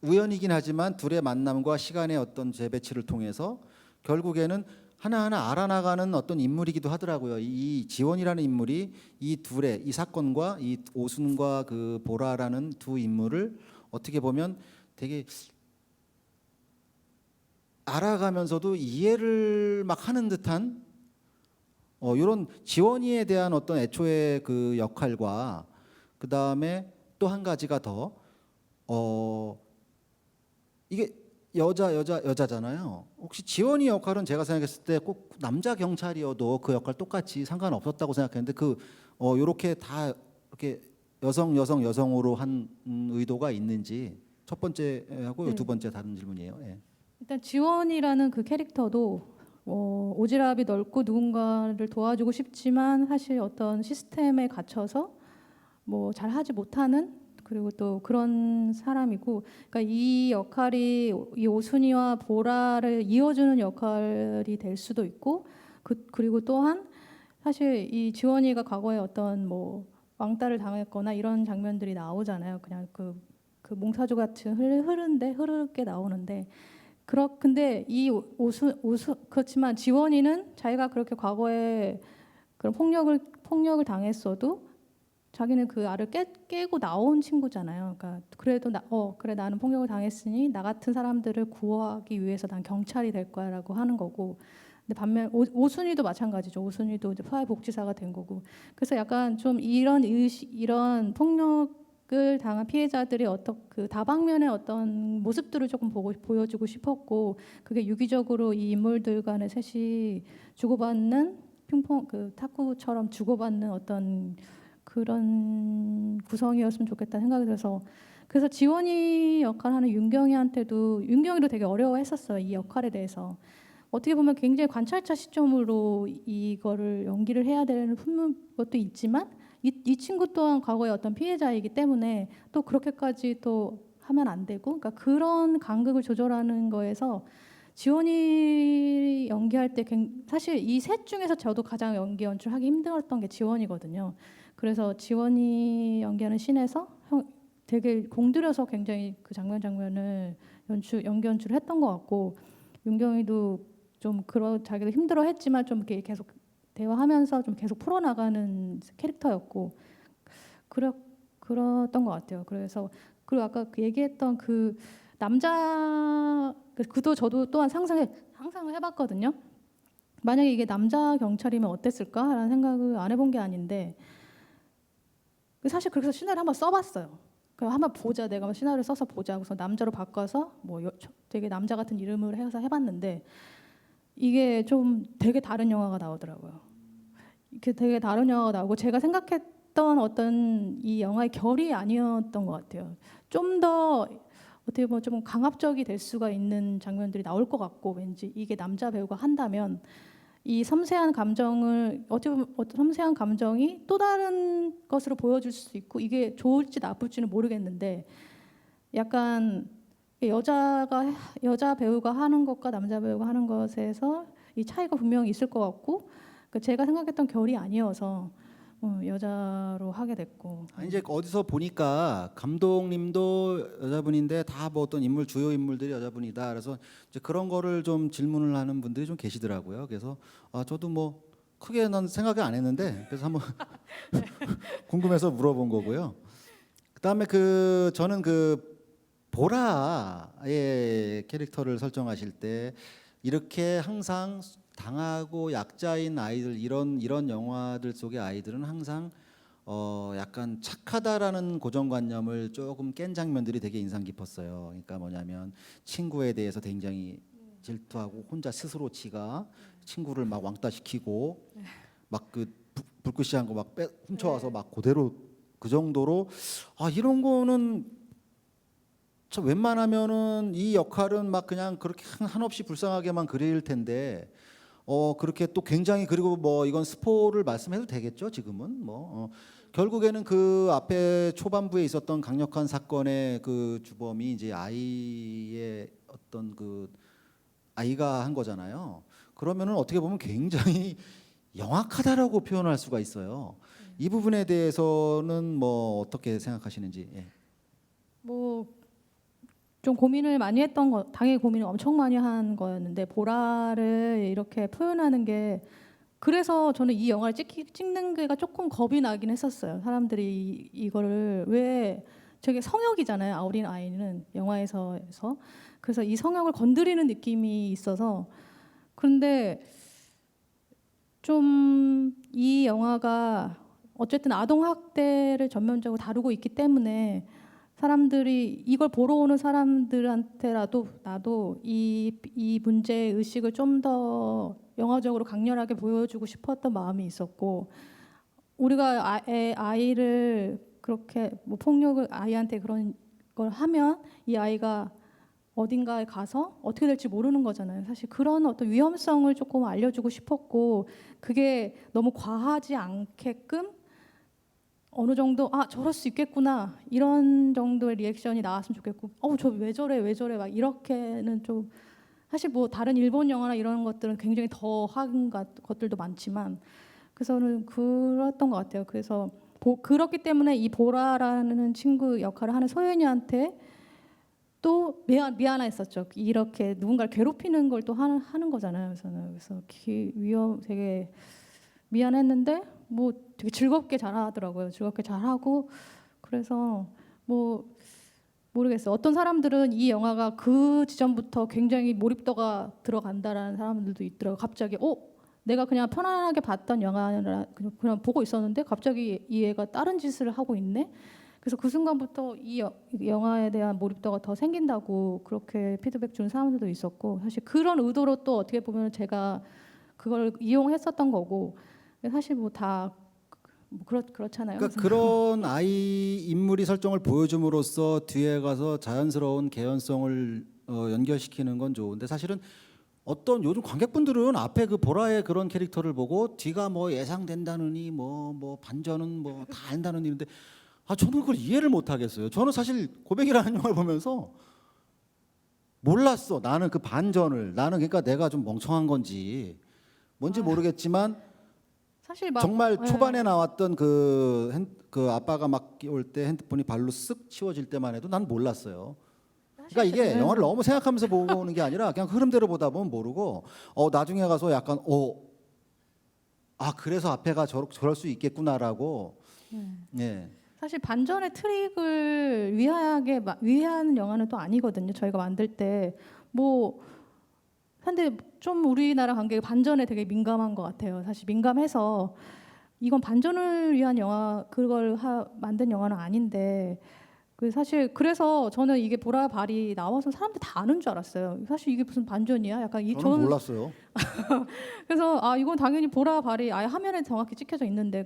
우연이긴 하지만 둘의 만남과 시간의 어떤 재배치를 통해서 결국에는 하나하나 알아나가는 어떤 인물이기도 하더라고요. 이 지원이라는 인물이 이 둘의 이 사건과 이 오순과 그 보라라는 두 인물을 어떻게 보면 되게 알아가면서도 이해를 막 하는 듯한 이런 지원이에 대한 어떤 애초의 그 역할과 그 다음에 또 한 가지가 더 이게 여자잖아요. 혹시 지원이 역할은 제가 생각했을 때 꼭 남자 경찰이어도 그 역할 똑같이 상관없었다고 생각했는데 그 요렇게 다 이렇게 여성으로 한 의도가 있는지 첫 번째 하고 네. 두 번째 다른 질문이에요. 예. 일단 지원이라는 그 캐릭터도 오지랖이 넓고 누군가를 도와주고 싶지만 사실 어떤 시스템에 갇혀서 뭐 잘하지 못하는 그리고 또 그런 사람이고, 그러니까 이 역할이 이 오순이와 보라를 이어주는 역할이 될 수도 있고, 그리고 또한 사실 이 지원이가 과거에 어떤 뭐 왕따를 당했거나 이런 장면들이 나오잖아요. 그냥 그 몽사주 같은 흐르게 나오는데. 근데 이 그렇지만 지원이는 자기가 그렇게 과거에 그런 폭력을 당했어도 자기는 그 알을 깨고 나온 친구잖아요. 그러니까 그래도 그래 나는 폭력을 당했으니 나 같은 사람들을 구하기 위해서 난 경찰이 될 거야라고 하는 거고. 근데 반면 오순이도 마찬가지죠. 오순이도 이제 사회복지사가 된 거고. 그래서 약간 좀 이런 폭력을 당한 피해자들의 어떤 그 다방면의 어떤 모습들을 조금 보여주고 싶었고, 그게 유기적으로 이 인물들 간의 셋이 주고받는 핑퐁 그 탁구처럼 주고받는 어떤 그런 구성이었으면 좋겠다는 생각이 들어서, 그래서 지원이 역할하는 윤경이도 되게 어려워했었어요. 이 역할에 대해서 어떻게 보면 굉장히 관찰자 시점으로 이거를 연기를 해야 되는 것도 있지만 이 친구 또한 과거의 어떤 피해자이기 때문에 또 그렇게까지 또 하면 안 되고, 그러니까 그런 간극을 조절하는 거에서 지원이 연기할 때 사실 이 셋 중에서 저도 가장 연기 연출하기 힘들었던 게 지원이거든요. 그래서 지원이 연기하는 씬에서 되게 공들여서 굉장히 그 장면을 연기 연출을 했던 것 같고, 윤경이도 좀 자기도 힘들어했지만 좀 이렇게 계속 대화하면서 좀 계속 풀어나가는 캐릭터였고 그랬던 것 같아요. 그리고 아까 그 얘기했던 그 남자 그도 저도 또한 상상을 해봤거든요. 만약에 이게 남자 경찰이면 어땠을까라는 생각을 안 해본 게 아닌데 사실 그래서 시나리오 한번 써봤어요. 그럼 한번 보자, 내가 시나리오 써서 보자. 그래서 남자로 바꿔서 뭐 되게 남자 같은 이름을 해서 해봤는데 이게 좀 되게 다른 영화가 나오더라고요. 이렇게 되게 다른 영화가 나오고 제가 생각했던 어떤 이 영화의 결이 아니었던 것 같아요. 좀 더 어떻게 보면 좀 강압적이 될 수가 있는 장면들이 나올 것 같고, 왠지 이게 남자 배우가 한다면 이 섬세한 감정을 어떻게 보면 섬세한 감정이 또 다른 것으로 보여줄 수 있고, 이게 좋을지 나쁠지는 모르겠는데 약간 여자 배우가 하는 것과 남자 배우가 하는 것에서 이 차이가 분명히 있을 것 같고, 제가 생각했던 결이 아니어서 여자로 하게 됐고. 아니 이제 어디서 보니까 감독님도 여자분인데 다 뭐 어떤 주요 인물들이 여자분이다. 그래서 이제 그런 거를 좀 질문을 하는 분들이 좀 계시더라고요. 그래서 저도 뭐 크게 난 생각을 안 했는데 그래서 한번 궁금해서 물어본 거고요. 그다음에 저는 보라의 캐릭터를 설정하실 때 이렇게 항상 당하고 약자인 아이들 이런 영화들 속의 아이들은 항상 약간 착하다라는 고정관념을 조금 깬 장면들이 되게 인상 깊었어요. 그러니까 뭐냐면 친구에 대해서 굉장히 질투하고 혼자 스스로 지가 친구를 막 왕따시키고 막 그 불꽃이한 거 막 훔쳐와서 막 그대로 그 정도로 이런 거는 저 웬만하면은 이 역할은 막 그냥 그렇게 한없이 불쌍하게만 그릴 텐데 그렇게 또 굉장히 그리고 뭐 이건 스포를 말씀해도 되겠죠 지금은 결국에는 그 앞에 초반부에 있었던 강력한 사건의 그 주범이 이제 아이의 어떤 그 아이가 한 거잖아요. 그러면은 어떻게 보면 굉장히 영악하다라고 표현할 수가 있어요. 이 부분에 대해서는 뭐 어떻게 생각하시는지? 예. 뭐 좀 고민을 많이 했던 거, 당연히 고민을 엄청 많이 한 거였는데 보라를 이렇게 표현하는 게 그래서 저는 이 영화를 찍는 게가 조금 겁이 나긴 했었어요. 사람들이 이거를 왜 저게 성역이잖아요. 어린 아이는 영화에서 그래서 이 성역을 건드리는 느낌이 있어서 그런데 좀 이 영화가 어쨌든 아동 학대를 전면적으로 다루고 있기 때문에 사람들이 이걸 보러 오는 사람들한테라도 나도 이 문제 의식을 좀 더 영화적으로 강렬하게 보여주고 싶었던 마음이 있었고 우리가 아이를 그렇게 뭐 폭력을 아이한테 그런 걸 하면 이 아이가 어딘가에 가서 어떻게 될지 모르는 거잖아요. 사실 그런 어떤 위험성을 조금 알려주고 싶었고 그게 너무 과하지 않게끔 어느 정도 저럴 수 있겠구나 이런 정도의 리액션이 나왔으면 좋겠고 저 왜 저래 막 이렇게는 좀 사실 뭐 다른 일본 영화나 이런 것들은 굉장히 더 한 것들도 많지만 그래서는 그랬던 것 같아요. 그래서 그렇기 때문에 이 보라라는 친구 역할을 하는 소연이한테 또 미안했었죠. 이렇게 누군가를 괴롭히는 걸 또 하는 거잖아요. 그래서 되게 미안했는데 뭐 되게 즐겁게 잘하더라고요. 즐겁게 잘하고 그래서 뭐 모르겠어요. 어떤 사람들은 이 영화가 그 지점부터 굉장히 몰입도가 들어간다라는 사람들도 있더라고요. 갑자기 내가 그냥 편안하게 봤던 영화라 그냥 보고 있었는데 갑자기 이 애가 다른 짓을 하고 있네. 그래서 그 순간부터 이 영화에 대한 몰입도가 더 생긴다고 그렇게 피드백 주는 사람들도 있었고 사실 그런 의도로 또 어떻게 보면 제가 그걸 이용했었던 거고 사실 뭐 다 그렇잖아요. 그러니까 그런 아이 인물이 설정을 보여줌으로써 뒤에 가서 자연스러운 개연성을 연결시키는 건 좋은데 사실은 어떤 요즘 관객분들은 앞에 그 보라의 그런 캐릭터를 보고 뒤가 뭐 예상된다느니 뭐 반전은 뭐 다 안다는 일인데 저는 그걸 이해를 못 하겠어요. 저는 사실 고백이라는 영화를 보면서 몰랐어. 나는 그 반전을 나는 그러니까 내가 좀 멍청한 건지 뭔지 모르겠지만 사실 막 정말 초반에 나왔던 그 아빠가 막 올 때 핸드폰이 발로 쓱 치워질 때만 해도 난 몰랐어요. 그러니까 이게 영화를 너무 생각하면서 보는 게 아니라 그냥 흐름대로 보다 보면 모르고 나중에 가서 약간 그래서 앞에가 저럴 수 있겠구나라고. 예. 사실 반전의 트릭을 위한 영화는 또 아니거든요. 저희가 만들 때 뭐 근데 좀 우리나라 관객이 반전에 되게 민감한 것 같아요. 사실 민감해서 이건 반전을 위한 영화 그걸 만든 영화는 아닌데 사실 그래서 저는 이게 보라 발이 나와서 사람들 다 아는 줄 알았어요. 사실 이게 무슨 반전이야? 약간 저는 몰랐어요. 그래서 이건 당연히 보라 발이 아예 화면에 정확히 찍혀져 있는데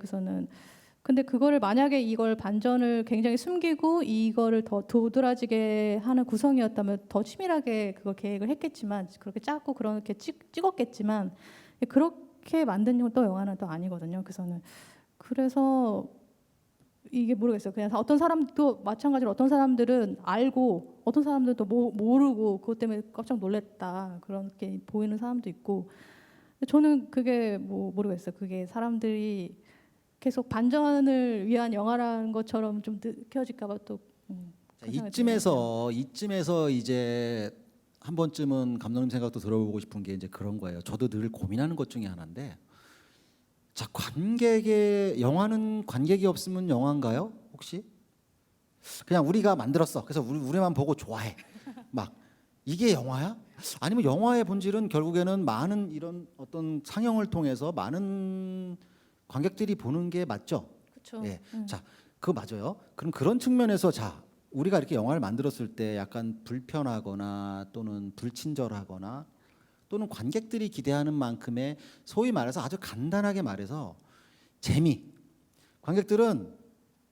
근데 그거를 만약에 이걸 반전을 굉장히 숨기고 이거를 더 도드라지게 하는 구성이었다면 더 치밀하게 그걸 계획을 했겠지만 그렇게 짜고 그렇게 찍었겠지만 그렇게 만든 또 영화는 또 아니거든요. 그래서 이게 모르겠어요. 그냥 어떤 사람도 마찬가지로 어떤 사람들은 알고 어떤 사람들은 또 모르고 그것 때문에 깜짝 놀랐다 그렇게 보이는 사람도 있고 저는 그게 모르겠어요. 그게 사람들이 계속 반전을 위한 영화라는 것처럼 좀 느껴질까봐 또 이쯤에서 이제 한 번쯤은 감독님 생각도 들어보고 싶은 게 이제 그런 거예요. 저도 늘 고민하는 것 중에 하나인데, 자 영화는 관객이 없으면 영화인가요? 혹시 그냥 우리가 만들었어. 그래서 우리만 보고 좋아해. 막 이게 영화야? 아니면 영화의 본질은 결국에는 많은 이런 어떤 상영을 통해서 많은 관객들이 보는 게 맞죠? 그렇죠. 예. 자, 그거 맞아요. 그럼 그런 측면에서 우리가 이렇게 영화를 만들었을 때 약간 불편하거나 또는 불친절하거나 또는 관객들이 기대하는 만큼의 소위 말해서 아주 간단하게 말해서 재미. 관객들은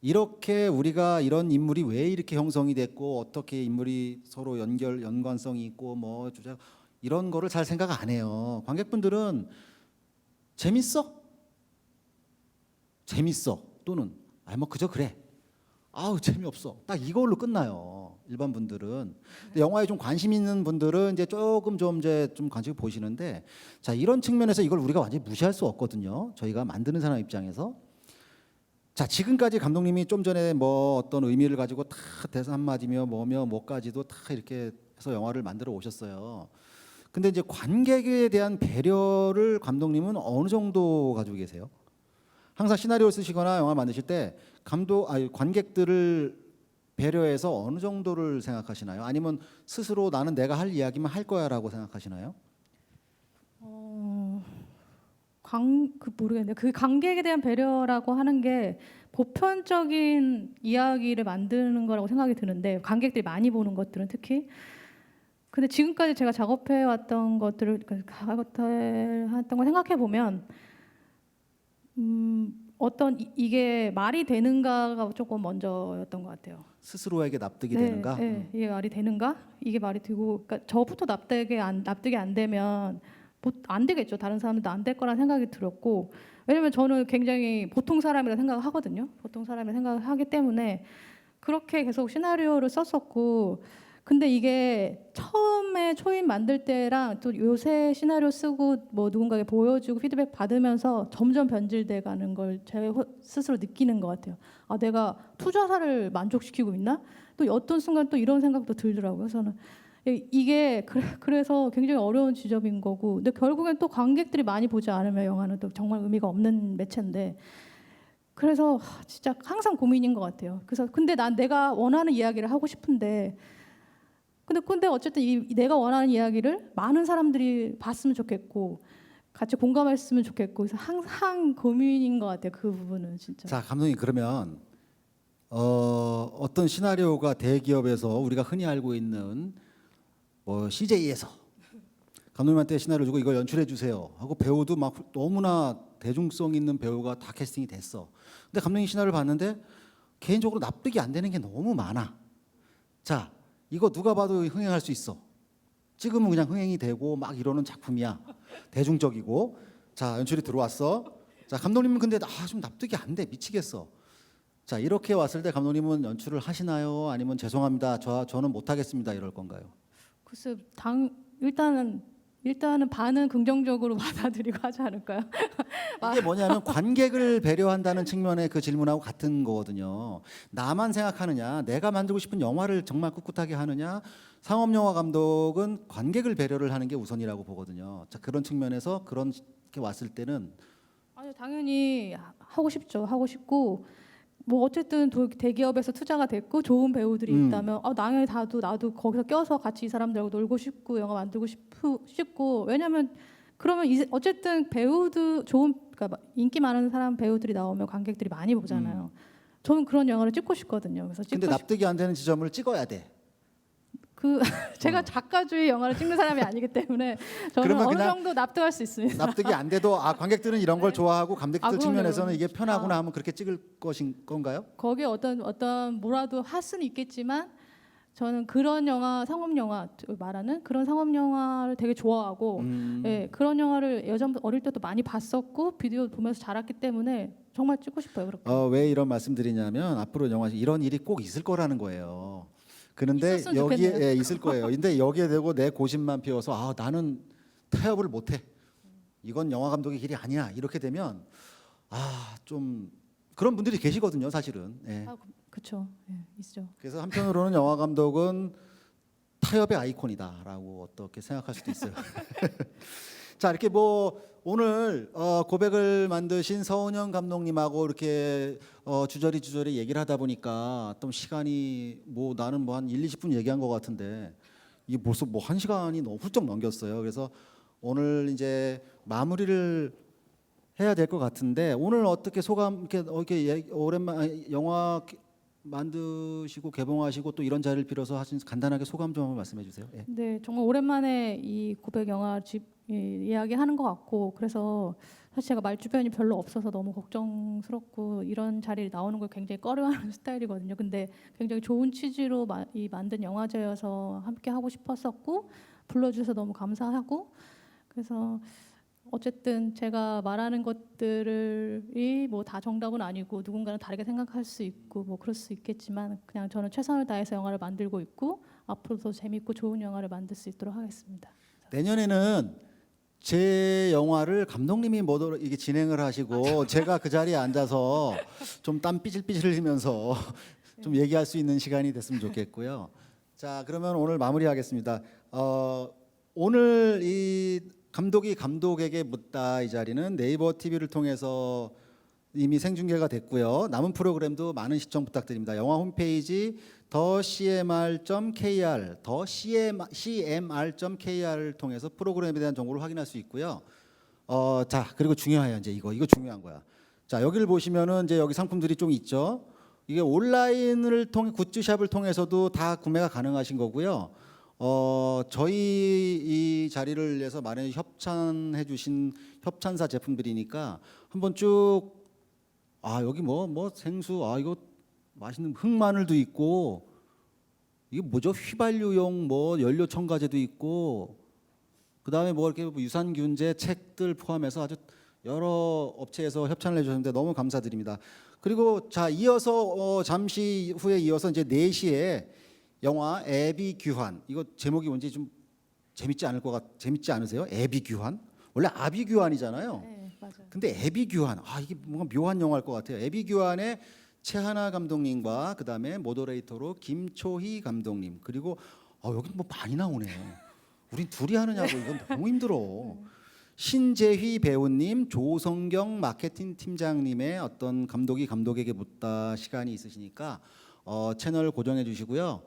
이렇게 우리가 이런 인물이 왜 이렇게 형성이 됐고 어떻게 인물이 서로 연관성이 있고 뭐 주제 이런 거를 잘 생각 안 해요. 관객분들은 재밌어? 재밌어. 또는 뭐 그저 그래. 아우 재미없어. 딱 이걸로 끝나요. 일반 분들은. 근데 영화에 좀 관심 있는 분들은 이제 조금 좀 관심 보시는데, 자 이런 측면에서 이걸 우리가 완전히 무시할 수 없거든요. 저희가 만드는 사람 입장에서. 자 지금까지 감독님이 좀 전에 뭐 어떤 의미를 가지고 다 대사 한마디며 뭐며 뭐까지도 다 이렇게 해서 영화를 만들어 오셨어요. 근데 이제 관객에 대한 배려를 감독님은 어느 정도 가지고 계세요? 항상 시나리오를 쓰시거나 영화 만드실 때 관객들을 배려해서 어느 정도를 생각하시나요? 아니면 스스로 나는 내가 할 이야기만 할 거야라고 생각하시나요? 모르겠는데 그 관객에 대한 배려라고 하는 게 보편적인 이야기를 만드는 거라고 생각이 드는데, 관객들이 많이 보는 것들은 특히. 근데 지금까지 제가 작업해 왔던 것들을 했던 걸 생각해 보면 어떤 이게 말이 되는가가 조금 먼저였던 것 같아요. 스스로에게 납득이 되는가? 네, 이게 말이 되는가? 이게 말이 되고, 그러니까 저부터 납득이 안 되면 뭐 안 되겠죠. 다른 사람들도 안 될 거란 생각이 들었고, 왜냐면 저는 굉장히 보통 사람이라 생각을 하거든요. 보통 사람이라 생각을 하기 때문에 그렇게 계속 시나리오를 썼었고, 근데 이게 처음에 초임 만들 때랑 또 요새 시나리오 쓰고 뭐 누군가에게 보여주고 피드백 받으면서 점점 변질돼 가는 걸 제 스스로 느끼는 것 같아요. 아, 내가 투자사를 만족시키고 있나? 또 어떤 순간 또 이런 생각도 들더라고요. 그래서는 이게 그래서 굉장히 어려운 지점인 거고, 근데 결국엔 또 관객들이 많이 보지 않으면 영화는 또 정말 의미가 없는 매체인데, 그래서 진짜 항상 고민인 것 같아요. 그래서 근데 난 내가 원하는 이야기를 하고 싶은데, 근데 어쨌든 내가 원하는 이야기를 많은 사람들이 봤으면 좋겠고 같이 공감했으면 좋겠고, 그래서 항상 고민인 것 같아요. 그 부분은 진짜. 자 감독님, 그러면 어떤 시나리오가 대기업에서 우리가 흔히 알고 있는 뭐 CJ에서 감독님한테 시나리오 주고 이거 연출해 주세요 하고 배우도 막 너무나 대중성 있는 배우가 다 캐스팅이 됐어. 근데 감독님 시나리오를 봤는데 개인적으로 납득이 안 되는 게 너무 많아. 자 이거 누가 봐도 흥행할 수 있어. 찍으면 그냥 흥행이 되고 막 이러는 작품이야. 대중적이고. 자 연출이 들어왔어. 자 감독님은 근데 좀 납득이 안 돼. 미치겠어. 자 이렇게 왔을 때 감독님은 연출을 하시나요? 아니면 죄송합니다, 저는 못하겠습니다, 이럴 건가요? 글쎄, 일단은 반은 긍정적으로 받아들이고 하지 않을까요? 이게 뭐냐면 관객을 배려한다는 측면의 그 질문하고 같은 거거든요. 나만 생각하느냐, 내가 만들고 싶은 영화를 정말 꿋꿋하게 하느냐, 상업영화 감독은 관객을 배려를 하는 게 우선이라고 보거든요. 자 그런 측면에서 그렇게 왔을 때는 아니, 당연히 하고 싶죠. 하고 싶고, 뭐 어쨌든 대기업에서 투자가 됐고 좋은 배우들이 있다면 당연히 나도 거기서 껴서 같이 이 사람들하고 놀고 싶고 영화 만들고 싶고, 왜냐면 그러면 어쨌든 배우도 그러니까 인기 많은 사람 배우들이 나오면 관객들이 많이 보잖아요. 저는 그런 영화를 찍고 싶거든요. 그래서 근데 납득이 안 되는 지점을 찍어야 돼. 제가 작가주의 영화를 찍는 사람이 아니기 때문에 저는 어느 정도 납득할 수 있습니다. 납득이 안 돼도 관객들은 이런 걸 좋아하고 감독들 측면에서는 이게 편하구나 아. 하면 그렇게 찍을 것인 건가요? 거기에 어떤 뭐라도 할 수는 있겠지만, 저는 그런 영화, 상업 영화 말하는 그런 상업 영화를 되게 좋아하고, 예, 그런 영화를 예전 어릴 때도 많이 봤었고 비디오 보면서 자랐기 때문에 정말 찍고 싶어요. 그렇게. 왜 이런 말씀드리냐면 앞으로 영화 이런 일이 꼭 있을 거라는 거예요. 그런데 있었으면 여기에 좋겠네요. 있을 거예요. 근데 여기에 대고 내 고집만 피워서 나는 타협을 못해. 이건 영화 감독의 길이 아니야. 이렇게 되면 좀 그런 분들이 계시거든요, 사실은. 예. 그렇죠. 예, 있죠. 그래서 한편으로는 영화 감독은 타협의 아이콘이다라고 어떻게 생각할 수도 있어요. 자 이렇게 뭐 오늘 고백을 만드신 서은영 감독님하고 이렇게 주저리 얘기를 하다 보니까 좀 시간이 뭐 나는 뭐 한 1-20분 얘기한 것 같은데 이게 벌써 뭐 1시간이 너무 훌쩍 넘겼어요. 그래서 오늘 이제 마무리를 해야 될 것 같은데, 오늘 어떻게 소감, 이렇게 오랜만에 영화 만드시고 개봉하시고 또 이런 자리를 빌어서 하신 간단하게 소감 좀 한번 말씀해 주세요. 예. 네, 정말 오랜만에 이 고백 영화 이야기하는 것 같고, 그래서 사실 제가 말 주변이 별로 없어서 너무 걱정스럽고 이런 자리에 나오는 걸 굉장히 꺼려하는 스타일이거든요. 근데 굉장히 좋은 취지로 만든 영화제여서 함께 하고 싶었었고, 불러주셔서 너무 감사하고 그래서 어쨌든 제가 말하는 것들이 뭐 다 정답은 아니고 누군가는 다르게 생각할 수 있고 뭐 그럴 수 있겠지만 그냥 저는 최선을 다해서 영화를 만들고 있고 앞으로도 재밌고 좋은 영화를 만들 수 있도록 하겠습니다. 내년에는 제 영화를 감독님이 이게 진행을 하시고 제가 그 자리에 앉아서 좀 땀 삐질삐질 흘리면서 좀 얘기할 수 있는 시간이 됐으면 좋겠고요. 자, 그러면 오늘 마무리하겠습니다. 오늘 이 감독이 감독에게 묻다 이 자리는 네이버 TV를 통해서 이미 생중계가 됐고요. 남은 프로그램도 많은 시청 부탁드립니다. 영화 홈페이지 cmr.kr cmr.kr을 통해서 프로그램에 대한 정보를 확인할 수 있고요. 자, 그리고 중요해요. 이제 이거 중요한 거야. 자, 여기를 보시면은 이제 여기 상품들이 좀 있죠. 이게 온라인을 통해 굿즈샵을 통해서도 다 구매가 가능하신 거고요. 저희 이 자리를 위해서 마련해 협찬해 주신 협찬사 제품들이니까 한번 쭉 여기 뭐 생수 이거 맛있는 흑마늘도 있고 이게 뭐죠? 휘발유용 뭐 연료 첨가제도 있고 그다음에 뭐 이렇게 유산균제 책들 포함해서 아주 여러 업체에서 협찬을 해 주셨는데 너무 감사드립니다. 그리고 자, 이어서 잠시 후에 이어서 이제 4시에 영화 애비규환, 이거 제목이 뭔지 좀 재밌지 않으세요? 애비규환? 원래 아비규환이잖아요. 네, 맞아요. 근데 애비규환, 이게 뭔가 묘한 영화일 것 같아요. 애비규환의 최하나 감독님과 그다음에 모더레이터로 김초희 감독님, 그리고 여기 뭐 많이 나오네. 우린 둘이 하느냐고 이건 너무 힘들어. 신재휘 배우님, 조성경 마케팅 팀장님의 어떤 감독이 감독에게 묻다 시간이 있으시니까 채널 고정해 주시고요.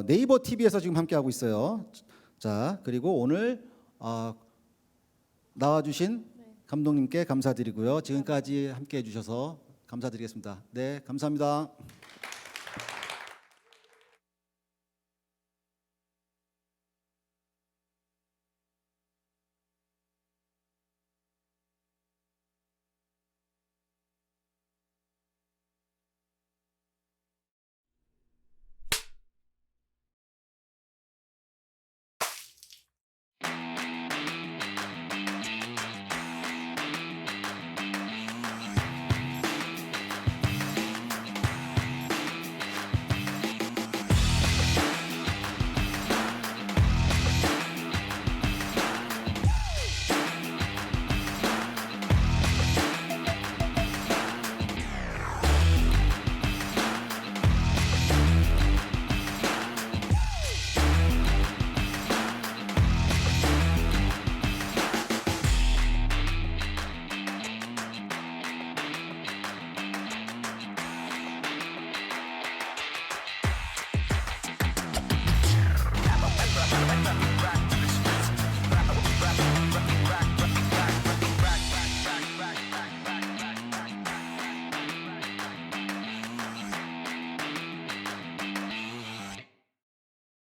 네이버 TV에서 지금 함께 하고 있어요. 자, 그리고 오늘 나와주신 감독님께 감사드리고요. 지금까지 함께 해주셔서 감사드리겠습니다. 네, 감사합니다.